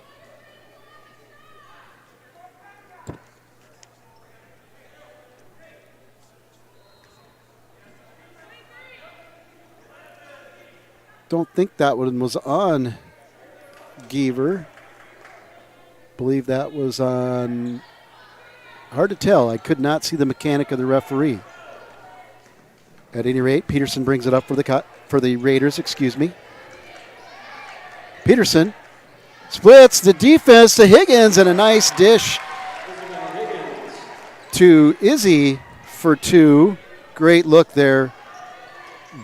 Don't think that one was on Geaver. Believe that was on, hard to tell. I could not see the mechanic of the referee. At any rate, Peterson brings it up for the Raiders, Peterson splits the defense to Higgins, and a nice dish to Izzy for 2. Great look there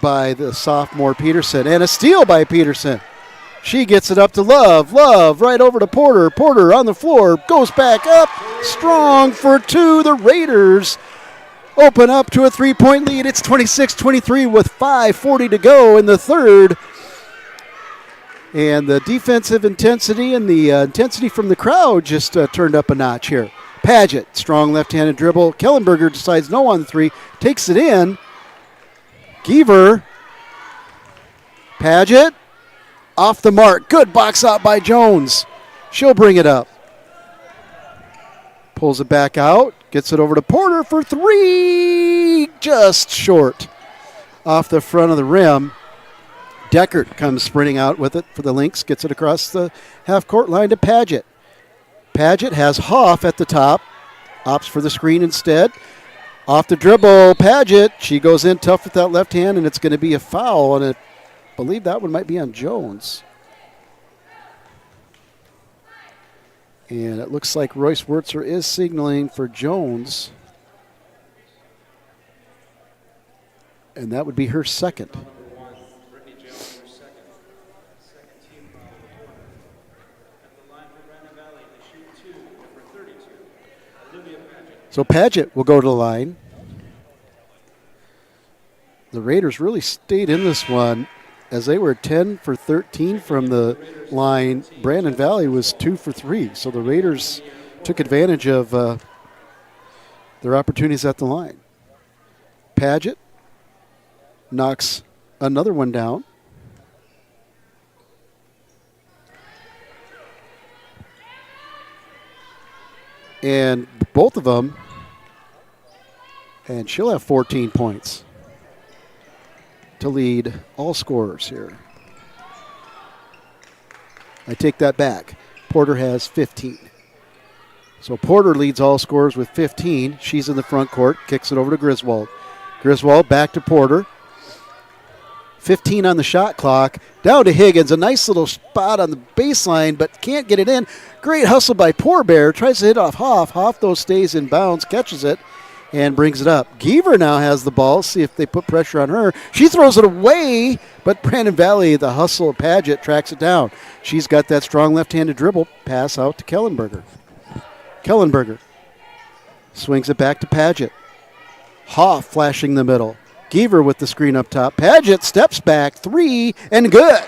by the sophomore Peterson, and a steal by Peterson. She gets it up to Love. Love right over to Porter. Porter on the floor. Goes back up. Strong for 2. The Raiders open up to a 3-point lead. It's 26-23 with 5:40 to go in the third. And the defensive intensity and the intensity from the crowd just turned up a notch here. Paget, strong left-handed dribble. Kellenberger decides no on the 3. Takes it in. Geaver. Paget. Off the mark. Good box out by Jones. She'll bring it up. Pulls it back out. Gets it over to Porter for 3. Just short. Off the front of the rim. Deckert comes sprinting out with it for the Lynx. Gets it across the half-court line to Paget. Paget has Hoff at the top. Opts for the screen instead. Off the dribble, Paget. She goes in tough with that left hand, and it's going to be a foul on it. I believe that one might be on Jones. And it looks like Royce Wurtzer is signaling for Jones. And that would be her second. So Paget will go to the line. The Raiders really stayed in this one as they were 10 for 13 from the line. Brandon Valley was 2 for 3. So the Raiders took advantage of their opportunities at the line. Paget knocks another one down. And both of them, and she'll have 14 points to lead all scorers here. I take that back. Porter has 15. So Porter leads all scorers with 15. She's in the front court, kicks it over to Griswold. Griswold back to Porter. 15 on the shot clock. Down to Higgins. A nice little spot on the baseline, but can't get it in. Great hustle by Poorbear. Tries to hit off Hoff. Hoff, though, stays in bounds, catches it, and brings it up. Geaver now has the ball. See if they put pressure on her. She throws it away, but Brandon Valley, the hustle of Paget, tracks it down. She's got that strong left-handed dribble. Pass out to Kellenberger. Kellenberger swings it back to Paget. Hoff flashing the middle. Geaver with the screen up top. Paget steps back, 3, and good.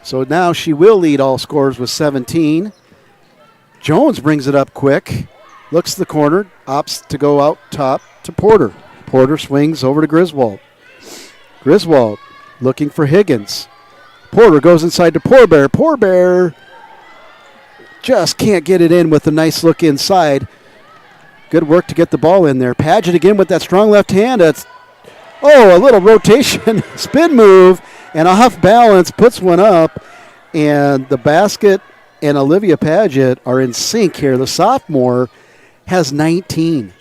So now she will lead all scorers with 17. Jones brings it up quick. Looks to the corner. Opts to go out top to Porter. Porter swings over to Griswold. Griswold looking for Higgins. Porter goes inside to Poorbear. Poorbear just can't get it in with a nice look inside. Good work to get the ball in there. Paget again with that strong left hand. A little rotation, spin move, and off balance puts one up. And the basket and Olivia Paget are in sync here. The sophomore has 19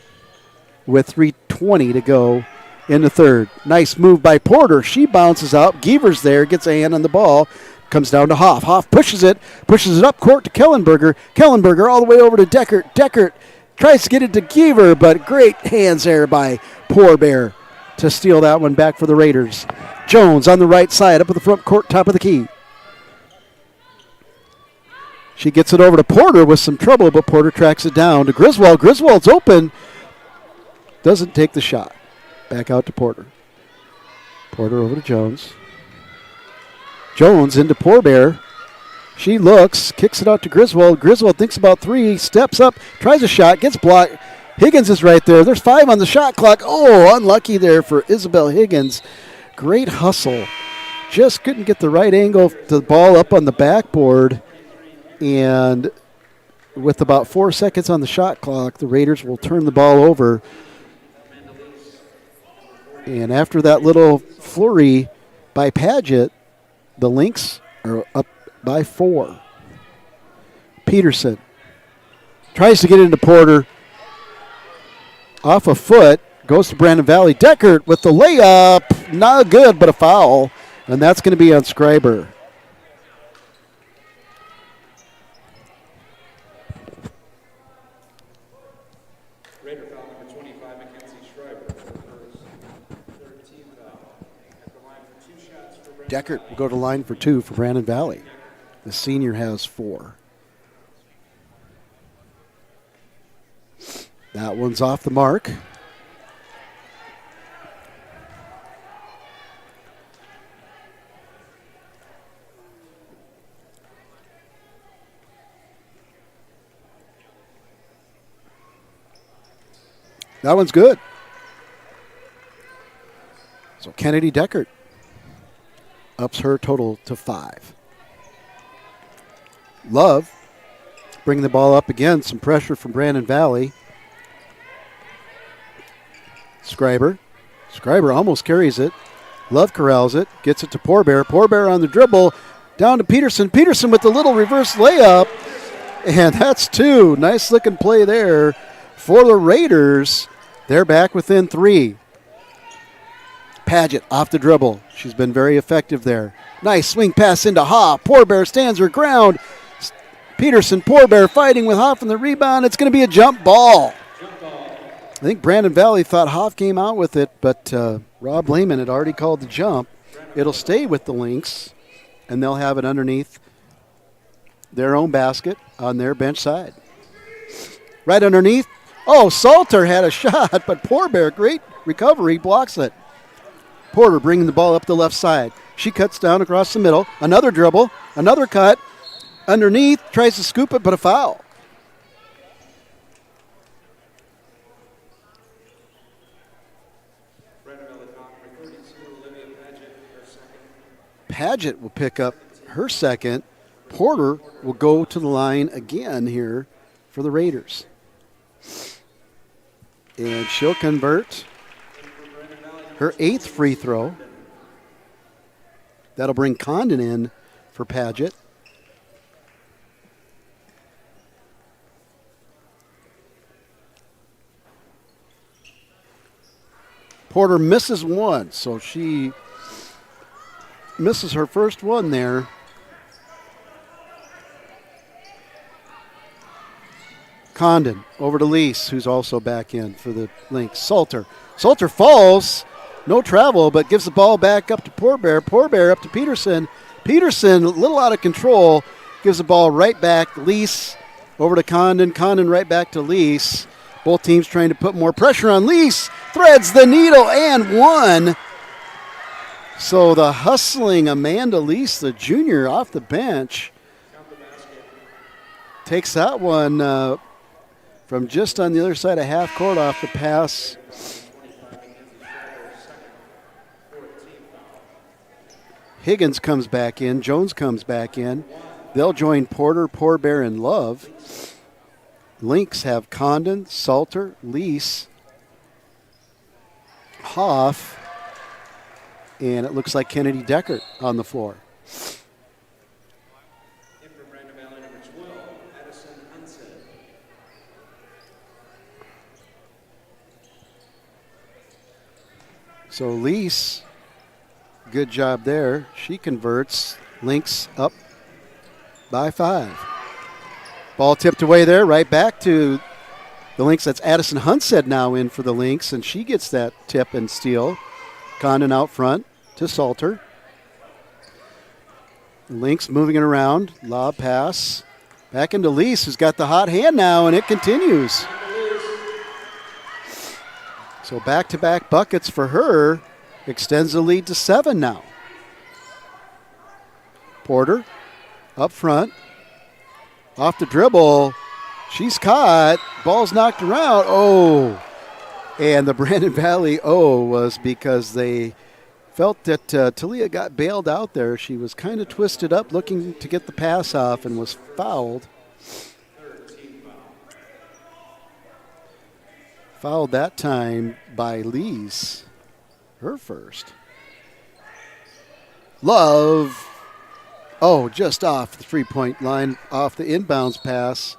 with 3:20 to go in the third. Nice move by Porter. She bounces out. Geaver's there, gets a hand on the ball. Comes down to Hoff. Hoff pushes it up court to Kellenberger. Kellenberger all the way over to Deckert. Deckert tries to get it to Geaver, but great hands there by Poorbear to steal that one back for the Raiders. Jones on the right side, up at the front court, top of the key. She gets it over to Porter with some trouble, but Porter tracks it down to Griswold. Griswold's open. Doesn't take the shot. Back out to Porter. Porter over to Jones. Jones into Poorbear. She looks, kicks it out to Griswold. Griswold thinks about 3, steps up, tries a shot, gets blocked. Higgins is right there. There's 5 on the shot clock. Oh, unlucky there for Isabel Higgins. Great hustle. Just couldn't get the right angle to the ball up on the backboard. And with about 4 seconds on the shot clock, the Raiders will turn the ball over. And after that little flurry by Paget, the Lynx are up by 4. Peterson tries to get into Porter. Off a foot, goes to Brandon Valley. Deckert with the layup. Not good, but a foul. And that's going to be on Schreiber. Raider foul number 25, Mackenzie Schreiber. First, 13 foul. At the line for 2 shots for Brandon Deckert will go to line for 2 for Brandon Valley. The senior has 4. That one's off the mark. That one's good. So Kennedy Deckert ups her total to 5. Love bringing the ball up again. Some pressure from Brandon Valley. Schreiber almost carries it. Love corrals it. Gets it to Poorbear. Poorbear on the dribble. Down to Peterson. Peterson with the little reverse layup. And that's 2. Nice looking play there for the Raiders. They're back within 3. Paget off the dribble. She's been very effective there. Nice swing pass into Hoff. Poorbear stands her ground. Peterson, Poorbear fighting with Hoff on the rebound. It's going to be a jump ball. I think Brandon Valley thought Hoff came out with it, but Rob Lehman had already called the jump. It'll stay with the Lynx, and they'll have it underneath their own basket on their bench side. Right underneath. Oh, Salter had a shot, but Poorbear, great recovery, blocks it. Porter bringing the ball up the left side. She cuts down across the middle. Another dribble, another cut. Underneath, tries to scoop it, but a foul. Paget will pick up her second. Porter will go to the line again here for the Raiders. And she'll convert her 8th free throw. That'll bring Condon in for Paget. Porter misses one, so she misses her first one there. Condon over to Lease, who's also back in for the Lynx. Salter falls, no travel, but gives the ball back up to Poorbear. Poorbear up to Peterson. Peterson, a little out of control, gives the ball right back. Lease over to Condon. Condon right back to Lease. Both teams trying to put more pressure on Lease. Threads the needle and one. So the hustling Amanda Lease, the junior, off the bench, takes that one from just on the other side of half court off the pass. Higgins comes back in. Jones comes back in. They'll join Porter, Poorbear, and Love. Lynx have Condon, Salter, Lease, Hoff, and it looks like Kennedy Deckert on the floor. So Lease, good job there. She converts. Lynx up by 5. Ball tipped away there, right back to the Lynx. That's Addison Hunstead now in for the Lynx, and she gets that tip and steal. Condon out front to Salter. Lynx moving it around. Lob pass. Back into Lease, who's got the hot hand now, and it continues. So back-to-back buckets for her. Extends the lead to 7 now. Porter up front. Off the dribble. She's caught. Ball's knocked around. Oh. And the Brandon Valley was because they felt that Talia got bailed out there. She was kind of twisted up looking to get the pass off and was fouled. Fouled that time by Lees. Her first. Love. Oh, just off the three-point line, off the inbounds pass.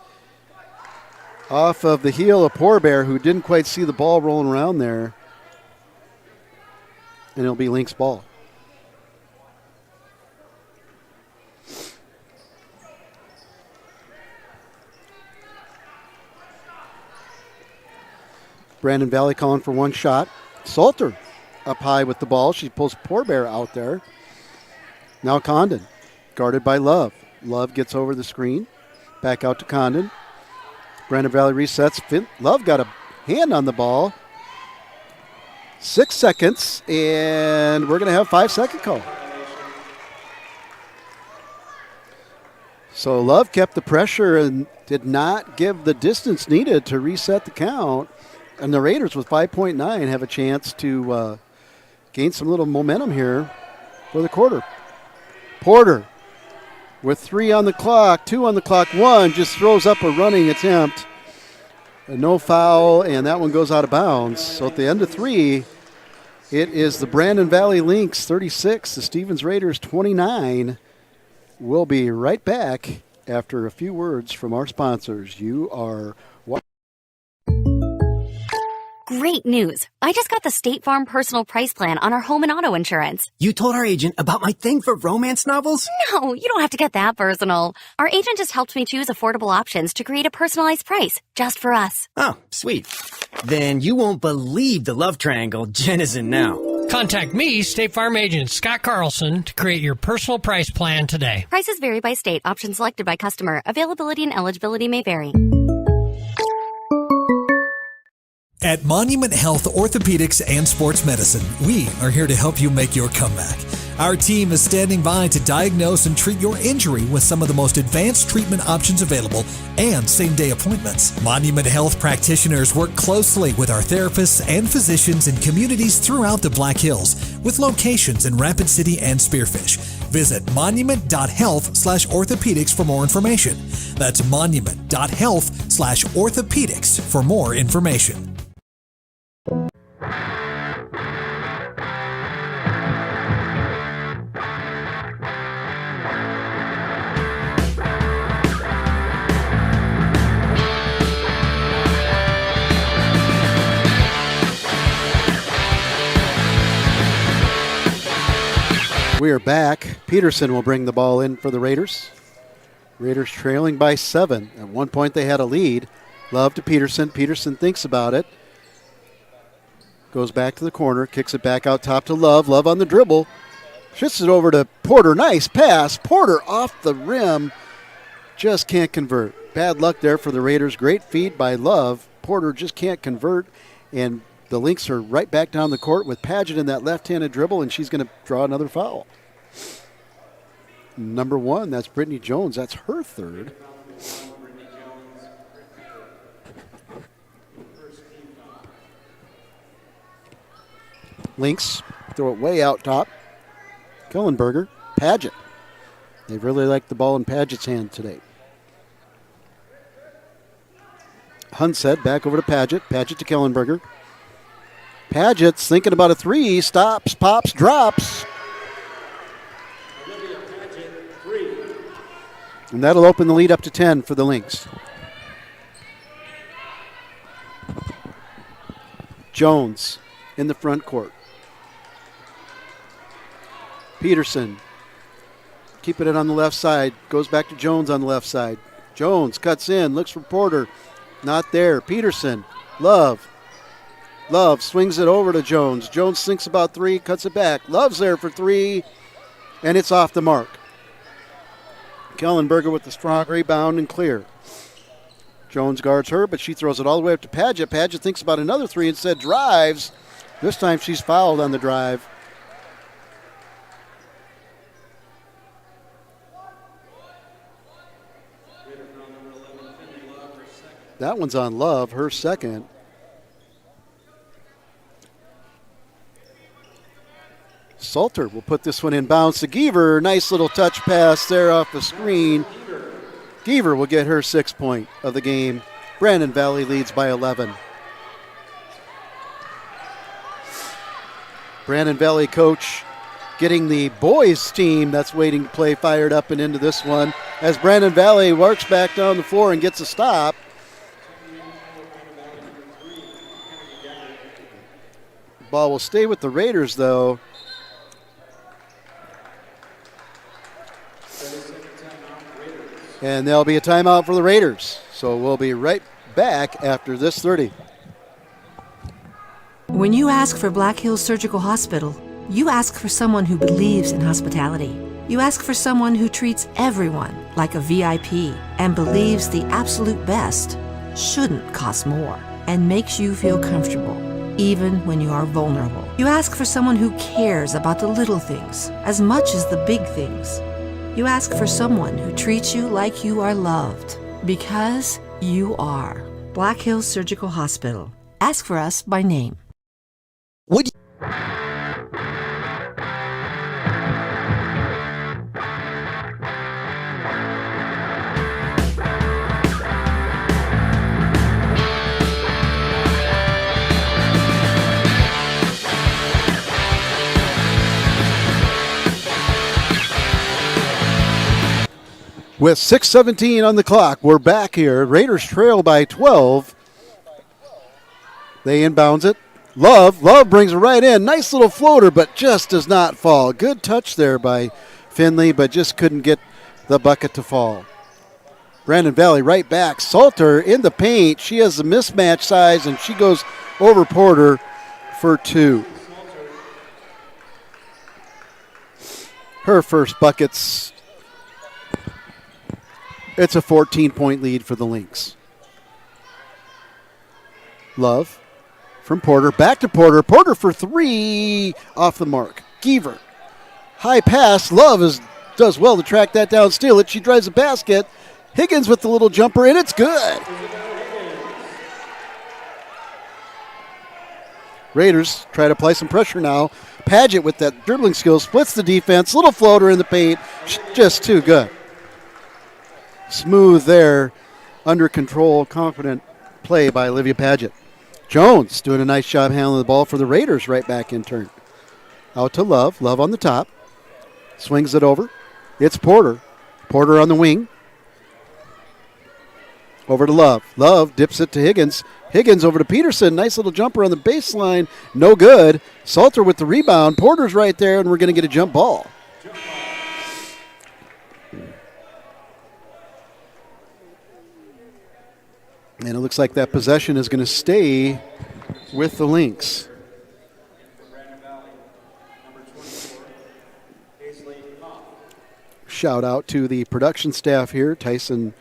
Off of the heel of Poorbear, who didn't quite see the ball rolling around there. And it'll be Lynx ball. Brandon Valley calling for one shot. Salter up high with the ball. She pulls Poorbear out there. Now Condon, guarded by Love. Love gets over the screen. Back out to Condon. Brandon Valley resets. Love got a hand on the ball. 6 seconds, and we're going to have 5-second call. So Love kept the pressure and did not give the distance needed to reset the count. And the Raiders with 5.9 have a chance to gain some little momentum here for the quarter. Porter with 3 on the clock, 2 on the clock, 1 just throws up a running attempt. No foul, and that one goes out of bounds. So at the end of 3, it is the Brandon Valley Lynx 36, the Stevens Raiders 29. We'll be right back after a few words from our sponsors. You are watching. Great news. I just got the State Farm Personal Price Plan on our home and auto insurance. You told our agent about my thing for romance novels? No, you don't have to get that personal. Our agent just helped me choose affordable options to create a personalized price just for us. Oh, sweet. Then you won't believe the love triangle Jen is in now. Contact me, State Farm agent Scott Carlson, to create your personal price plan today. Prices vary by state. Options selected by customer. Availability and eligibility may vary. At Monument Health Orthopedics and Sports Medicine, we are here to help you make your comeback. Our team is standing by to diagnose and treat your injury with some of the most advanced treatment options available and same-day appointments. Monument Health practitioners work closely with our therapists and physicians in communities throughout the Black Hills, with locations in Rapid City and Spearfish. Visit monument.health/orthopedics for more information. That's monument.health/orthopedics for more information. We are back. Peterson will bring the ball in for the Raiders. Raiders trailing by 7. At one point they had a lead. Love to Peterson. Peterson thinks about it. Goes back to the corner. Kicks it back out top to Love. Love on the dribble. Shifts it over to Porter. Nice pass. Porter off the rim. Just can't convert. Bad luck there for the Raiders. Great feed by Love. Porter just can't convert. And the Lynx are right back down the court with Paget in that left-handed dribble, and she's going to draw another foul. Number 1, that's Brittany Jones. That's her third. Lynx throw it way out top. Kellenberger, Paget. They really like the ball in Paget's hand today. Hunset back over to Paget. Paget to Kellenberger. Paget's thinking about a 3. Stops, pops, drops. And that'll open the lead up to 10 for the Lynx. Jones in the front court. Peterson keeping it on the left side. Goes back to Jones on the left side. Jones cuts in, looks for Porter. Not there. Peterson. Love swings it over to Jones. Jones thinks about 3, cuts it back. Love's there for 3, and it's off the mark. Kellenberger with the strong rebound and clear. Jones guards her, but she throws it all the way up to Paget. Paget thinks about another 3, instead drives. This time she's fouled on the drive. That one's on Love, her second. Salter will put this one in bounds to Giever. Nice little touch pass there off the screen. Giever will get her 6th point of the game. Brandon Valley leads by 11. Brandon Valley coach getting the boys team that's waiting to play fired up and into this one as Brandon Valley works back down the floor and gets a stop. Ball will stay with the Raiders, though. And there'll be a timeout for the Raiders. So we'll be right back after this 30. When you ask for Black Hills Surgical Hospital, you ask for someone who believes in hospitality. You ask for someone who treats everyone like a VIP and believes the absolute best shouldn't cost more and makes you feel comfortable, even when you are vulnerable. You ask for someone who cares about the little things as much as the big things. You ask for someone who treats you like you are loved, because you are. Black Hills Surgical Hospital. Ask for us by name. Would With 6:17 on the clock, we're back here. Raiders trail by 12. They inbounds it. Love brings it right in. Nice little floater, but just does not fall. Good touch there by Finley, but just couldn't get the bucket to fall. Brandon Valley right back. Salter in the paint. She has the mismatch size, and she goes over Porter for 2. Her first buckets. It's a 14-point lead for the Lynx. Love from Porter. Back to Porter. Porter for 3. Off the mark. Giever. High pass. Love does well to track that down, steal it. She drives the basket. Higgins with the little jumper, and it's good. Raiders try to apply some pressure now. Paget with that dribbling skill splits the defense. Little floater in the paint. Just too good. Smooth there, under control, confident play by Olivia Paget. Jones doing a nice job handling the ball for the Raiders right back in turn. Out to Love. Love on the top. Swings it over. It's Porter. Porter on the wing. Over to Love. Love dips it to Higgins. Higgins over to Peterson. Nice little jumper on the baseline. No good. Salter with the rebound. Porter's right there, and we're going to get a jump ball. And it looks like that possession is going to stay with the Lynx. Shout out to the production staff here, Tyson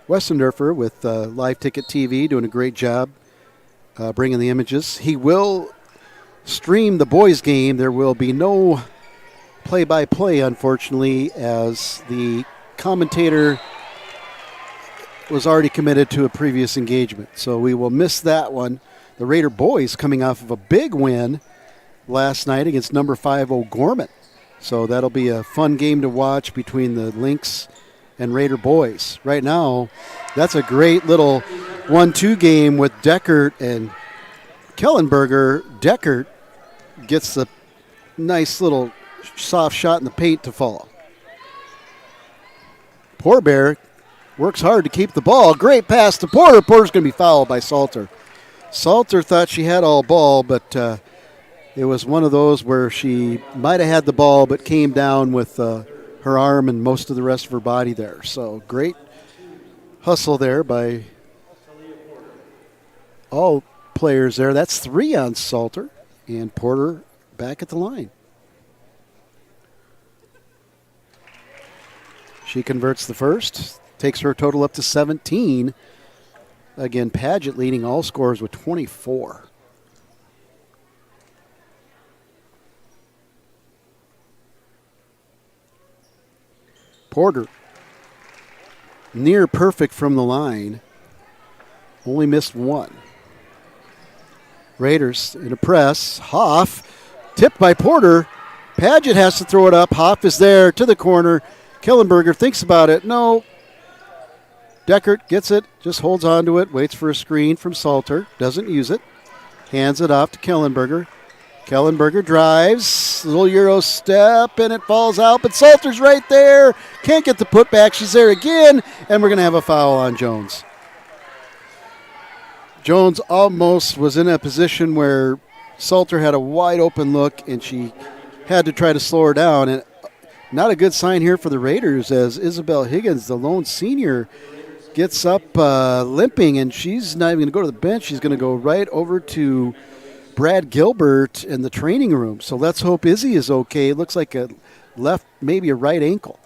Westendorfer with Live Ticket TV, doing a great job bringing the images. He will stream the boys' game. There will be no play-by-play, unfortunately, as the commentator was already committed to a previous engagement. So we will miss that one. The Raider boys coming off of a big win last night against number 5 O'Gorman. So that'll be a fun game to watch between the Lynx and Raider boys. Right now, that's a great little 1-2 game with Deckert and Kellenberger. Deckert gets the nice little soft shot in the paint to fall. Poor Bear works hard to keep the ball. Great pass to Porter. Porter's going to be fouled by Salter. Salter thought she had all ball, but it was one of those where she might have had the ball but came down with her arm and most of the rest of her body there. So great hustle there by all players there. That's 3 on Salter, and Porter back at the line. She converts the first, takes her total up to 17. Again, Paget leading all scorers with 24. Porter, near perfect from the line, only missed one. Raiders in a press. Hoff, tipped by Porter. Paget has to throw it up. Hoff is there to the corner. Kellenberger thinks about it. No. Deckert gets it, just holds on to it, waits for a screen from Salter, doesn't use it. Hands it off to Kellenberger. Kellenberger drives, little Euro step, and it falls out, but Salter's right there. Can't get the putback. She's there again, and we're going to have a foul on Jones. Jones almost was in a position where Salter had a wide open look, and she had to try to slow her down. And not a good sign here for the Raiders as Isabel Higgins, the lone senior, gets up limping, and she's not even going to go to the bench. She's going to go right over to Brad Gilbert in the training room. So let's hope Izzy is okay. It looks like a left, maybe a right ankle.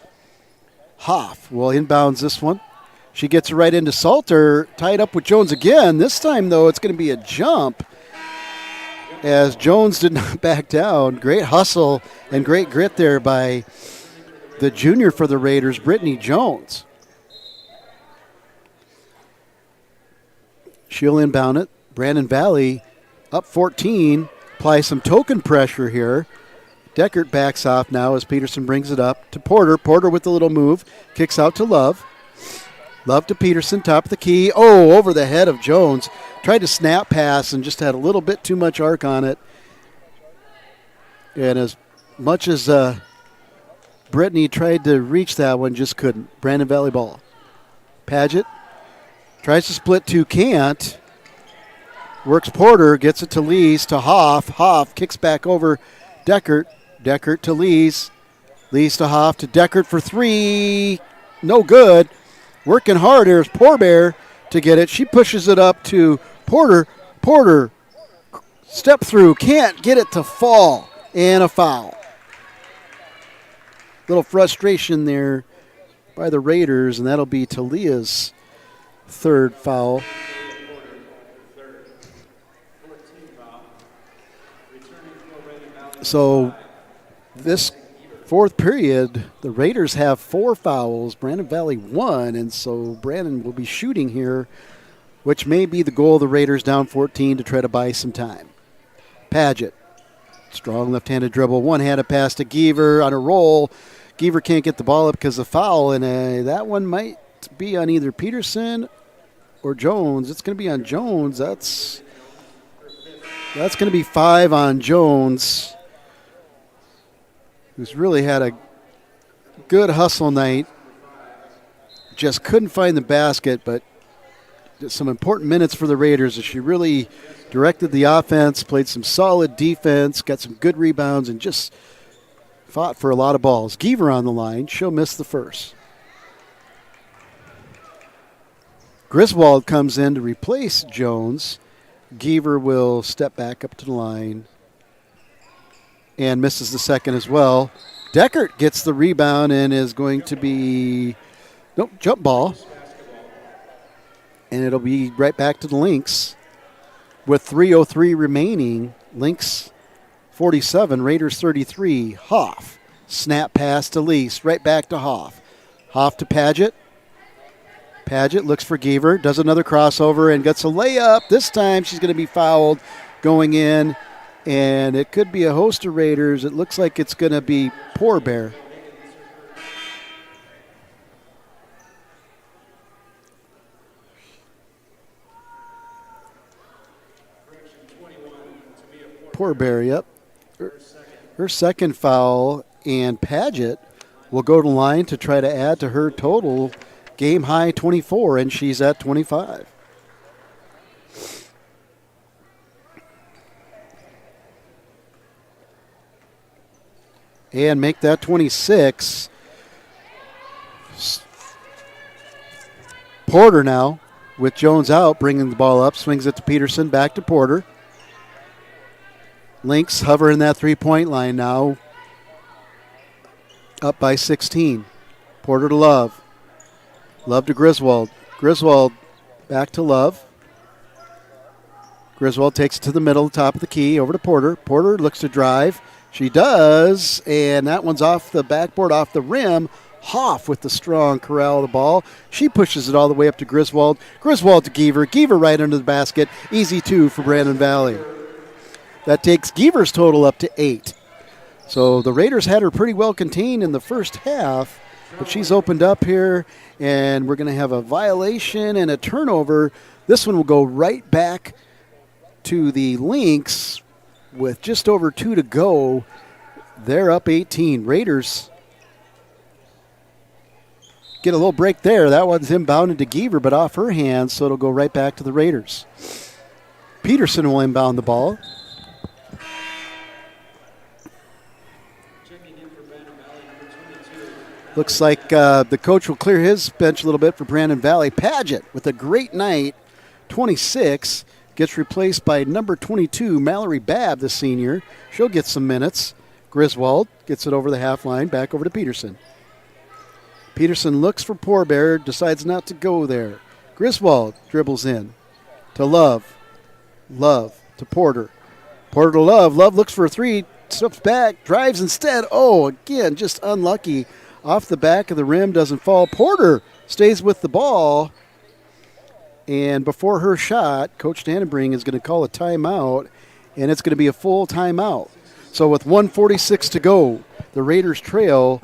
Hoff will inbounds this one. She gets it right into Salter, tied up with Jones again. This time, though, it's going to be a jump as Jones did not back down. Great hustle and great grit there by the junior for the Raiders, Brittany Jones. She'll inbound it. Brandon Valley up 14. Apply some token pressure here. Deckert backs off now as Peterson brings it up to Porter. Porter with the little move. Kicks out to Love. Love to Peterson, top of the key. Oh, over the head of Jones. Tried to snap pass and just had a little bit too much arc on it. And as much as Brittany tried to reach that one, just couldn't. Brandon Valley ball. Paget tries to split two, can't. Works Porter, gets it to Lees, to Hoff. Hoff kicks back over Deckert. Deckert to Lees. Lees to Hoff, to Deckert for 3. No good. Working hard. Here's Poorbear to get it. She pushes it up to Porter. Porter, step through, can't get it to fall. And a foul. Little frustration there by the Raiders, and that'll be Talia's third foul. So this fourth period, the Raiders have 4 fouls, Brandon Valley 1, and so Brandon will be shooting here, which may be the goal of the Raiders down 14 to try to buy some time. Paget, strong left-handed dribble, one-handed pass to Geaver on a roll. Geaver can't get the ball up because of the foul, and that one might be on either Peterson or Jones. It's going to be on Jones. That's going to be 5 on Jones, who's really had a good hustle night. Just couldn't find the basket, but some important minutes for the Raiders as she really directed the offense, played some solid defense, got some good rebounds, and just fought for a lot of balls. Geaver on the line. She'll miss the first. Griswold comes in to replace Jones. Geaver will step back up to the line and misses the second as well. Deckert gets the rebound and is going to be, jump ball. And it'll be right back to the Lynx. With 3:03 remaining, Lynx 47, Raiders 33. Hoff, snap pass to Lease, right back to Hoff. Hoff to Paget. Paget looks for Geaver, does another crossover and gets a layup. This time she's going to be fouled going in, and it could be a host of Raiders. It looks like it's going to be Poor Bear. Poor Bear, yep. Her second foul, and Paget will go to the line to try to add to her total. Game high 24, and she's at 25. And make that 26. Porter now with Jones out, bringing the ball up, swings it to Peterson, back to Porter. Lynx hovering that three-point line now, up by 16. Porter to Love. Love to Griswold. Griswold back to Love. Griswold takes it to the middle, top of the key, over to Porter. Porter looks to drive. She does, and that one's off the backboard, off the rim. Hoff with the strong corral of the ball. She pushes it all the way up to Griswold. Griswold to Geaver. Geaver right under the basket. Easy two for Brandon Valley. That takes Geaver's total up to 8. So the Raiders had her pretty well contained in the first half, but she's opened up here, and we're going to have a violation and a turnover. This one will go right back to the Lynx with just over 2 to go. They're up 18. Raiders get a little break there. That one's inbounded to Geaver, but off her hands, so it'll go right back to the Raiders. Peterson will inbound the ball. Looks like the coach will clear his bench a little bit for Brandon Valley. Paget with a great night, 26, gets replaced by number 22, Mallory Babb, the senior. She'll get some minutes. Griswold gets it over the half line, back over to Peterson. Peterson looks for Poor Bear, decides not to go there. Griswold dribbles in to Love. Love to Porter. Porter to Love. Love looks for a three, steps back, drives instead. Oh, again, just unlucky. Off the back of the rim, doesn't fall. Porter stays with the ball. And before her shot, Coach Dannenbring is going to call a timeout, and it's going to be a full timeout. So with 1:46 to go, the Raiders trail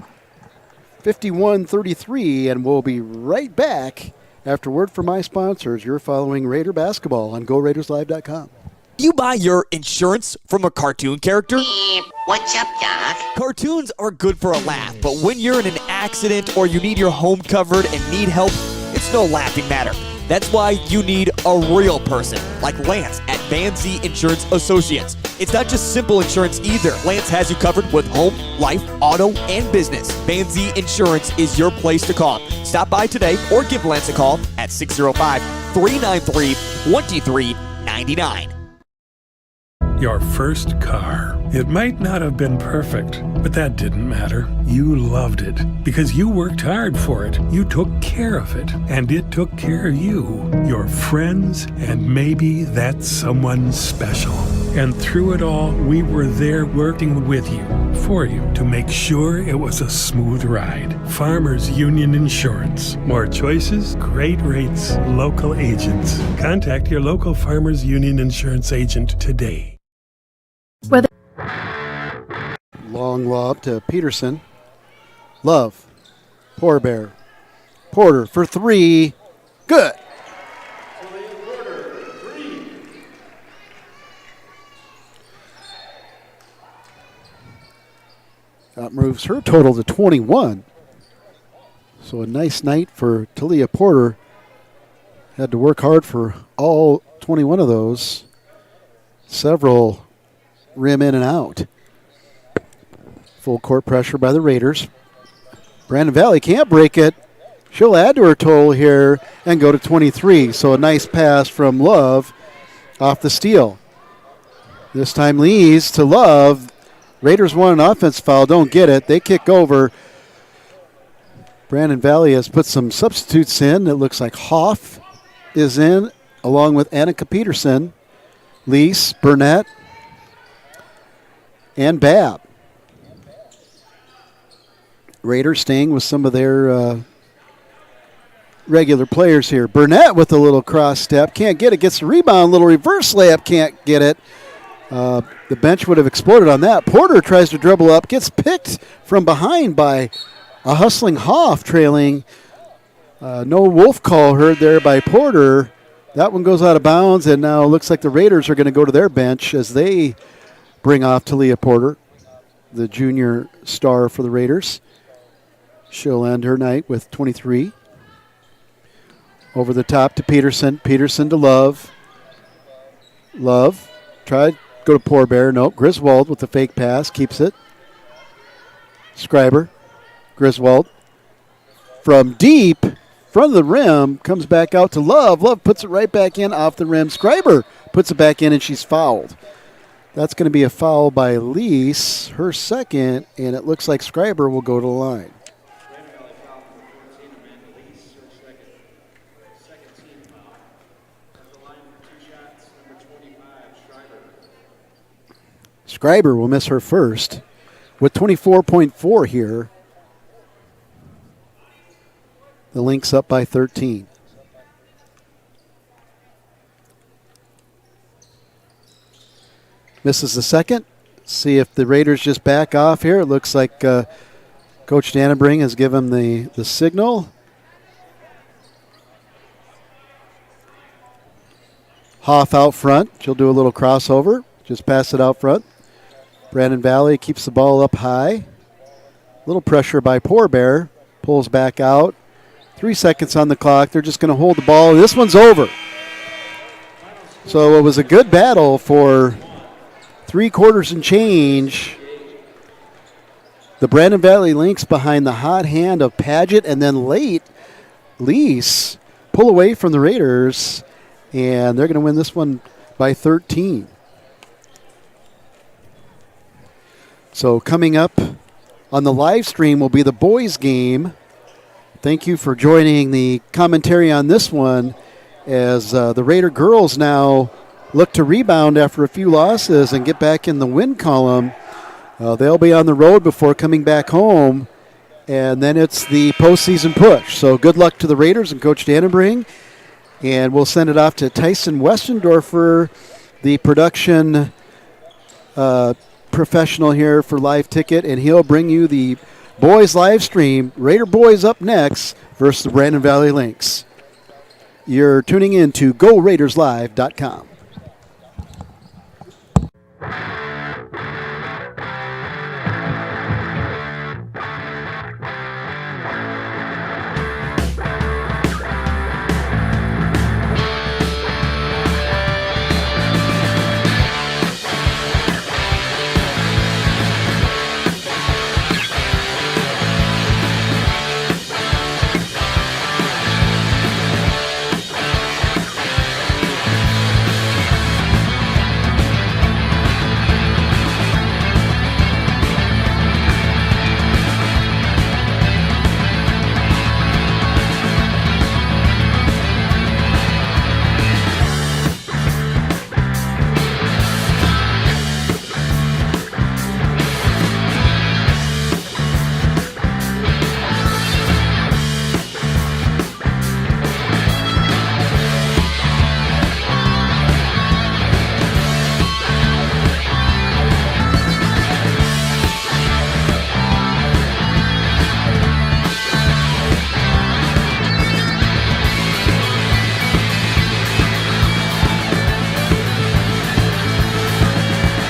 51-33, and we'll be right back after word from my sponsors. You're following Raider basketball on GoRaidersLive.com. You buy your insurance from a cartoon character? What's up, Doc? Cartoons are good for a laugh, but when you're in an accident or you need your home covered and need help, it's no laughing matter. That's why you need a real person, like Lance at Van Zee Insurance Associates. It's not just simple insurance either. Lance has you covered with home, life, auto, and business. Van Zee Insurance is your place to call. Stop by today or give Lance a call at 605-393-2399. Your first car. It might not have been perfect, but that didn't matter. You loved it because you worked hard for it. You took care of it, and it took care of you, your friends, and maybe that someone special. And through it all, we were there working with you, for you, to make sure it was a smooth ride. Farmers Union Insurance. More choices, great rates, local agents. Contact your local Farmers Union Insurance agent today. Long lob to Peterson. Love. Poor Bear. Porter for three. Good. That moves her total to 21. So a nice night for Talia Porter. Had to work hard for all 21 of those. Several rim in and out. Full court pressure by the Raiders. Brandon Valley can't break it. She'll add to her total here and go to 23. So a nice pass from Love off the steal. This time Lees to Love. Raiders want an offense foul. Don't get it. They kick over. Brandon Valley has put some substitutes in. It looks like Hoff is in along with Annika Peterson, Lees, Burnett, and Babb. Raiders staying with some of their regular players here. Burnett with a little cross step. Can't get it. Gets the rebound. Little reverse layup. Can't get it. The bench would have exploded on that. Porter tries to dribble up. Gets picked from behind by a hustling Hoff trailing. No wolf call heard there by Porter. That one goes out of bounds, and now it looks like the Raiders are going to go to their bench as they bring off Talia Porter, the junior star for the Raiders. She'll end her night with 23. Over the top to Peterson. Peterson to Love. Love tried go to Poor Bear. Nope. Griswold with the fake pass. Keeps it. Scriber. Griswold. From deep, front of the rim, comes back out to Love. Love puts it right back in off the rim. Scriber puts it back in, and she's fouled. That's going to be a foul by Lees, her second, and it looks like Scriber will go to the line. Scriber will miss her first with 24.4 here. The Lynx up by 13. Misses the second. See if the Raiders just back off here. It looks like Coach Dannenbring has given the signal. Hoff out front. She'll do a little crossover. Just pass it out front. Brandon Valley keeps the ball up high. Little pressure by Poor Bear. Pulls back out. 3 seconds on the clock. They're just going to hold the ball. This one's over. So it was a good battle for 3 quarters and change. The Brandon Valley Lynx behind the hot hand of Paget, and then late, Lees pull away from the Raiders, and they're going to win this one by 13. So coming up on the live stream will be the boys' game. Thank you for joining the commentary on this one as the Raider girls now look to rebound after a few losses and get back in the win column. They'll be on the road before coming back home, and then it's the postseason push. So good luck to the Raiders and Coach Dannenbring, and we'll send it off to Tyson Westendorfer, the production professional here for Live Ticket, and he'll bring you the boys live stream. Raider boys up next versus the Brandon Valley Lynx. You're tuning in to GoRaidersLive.com.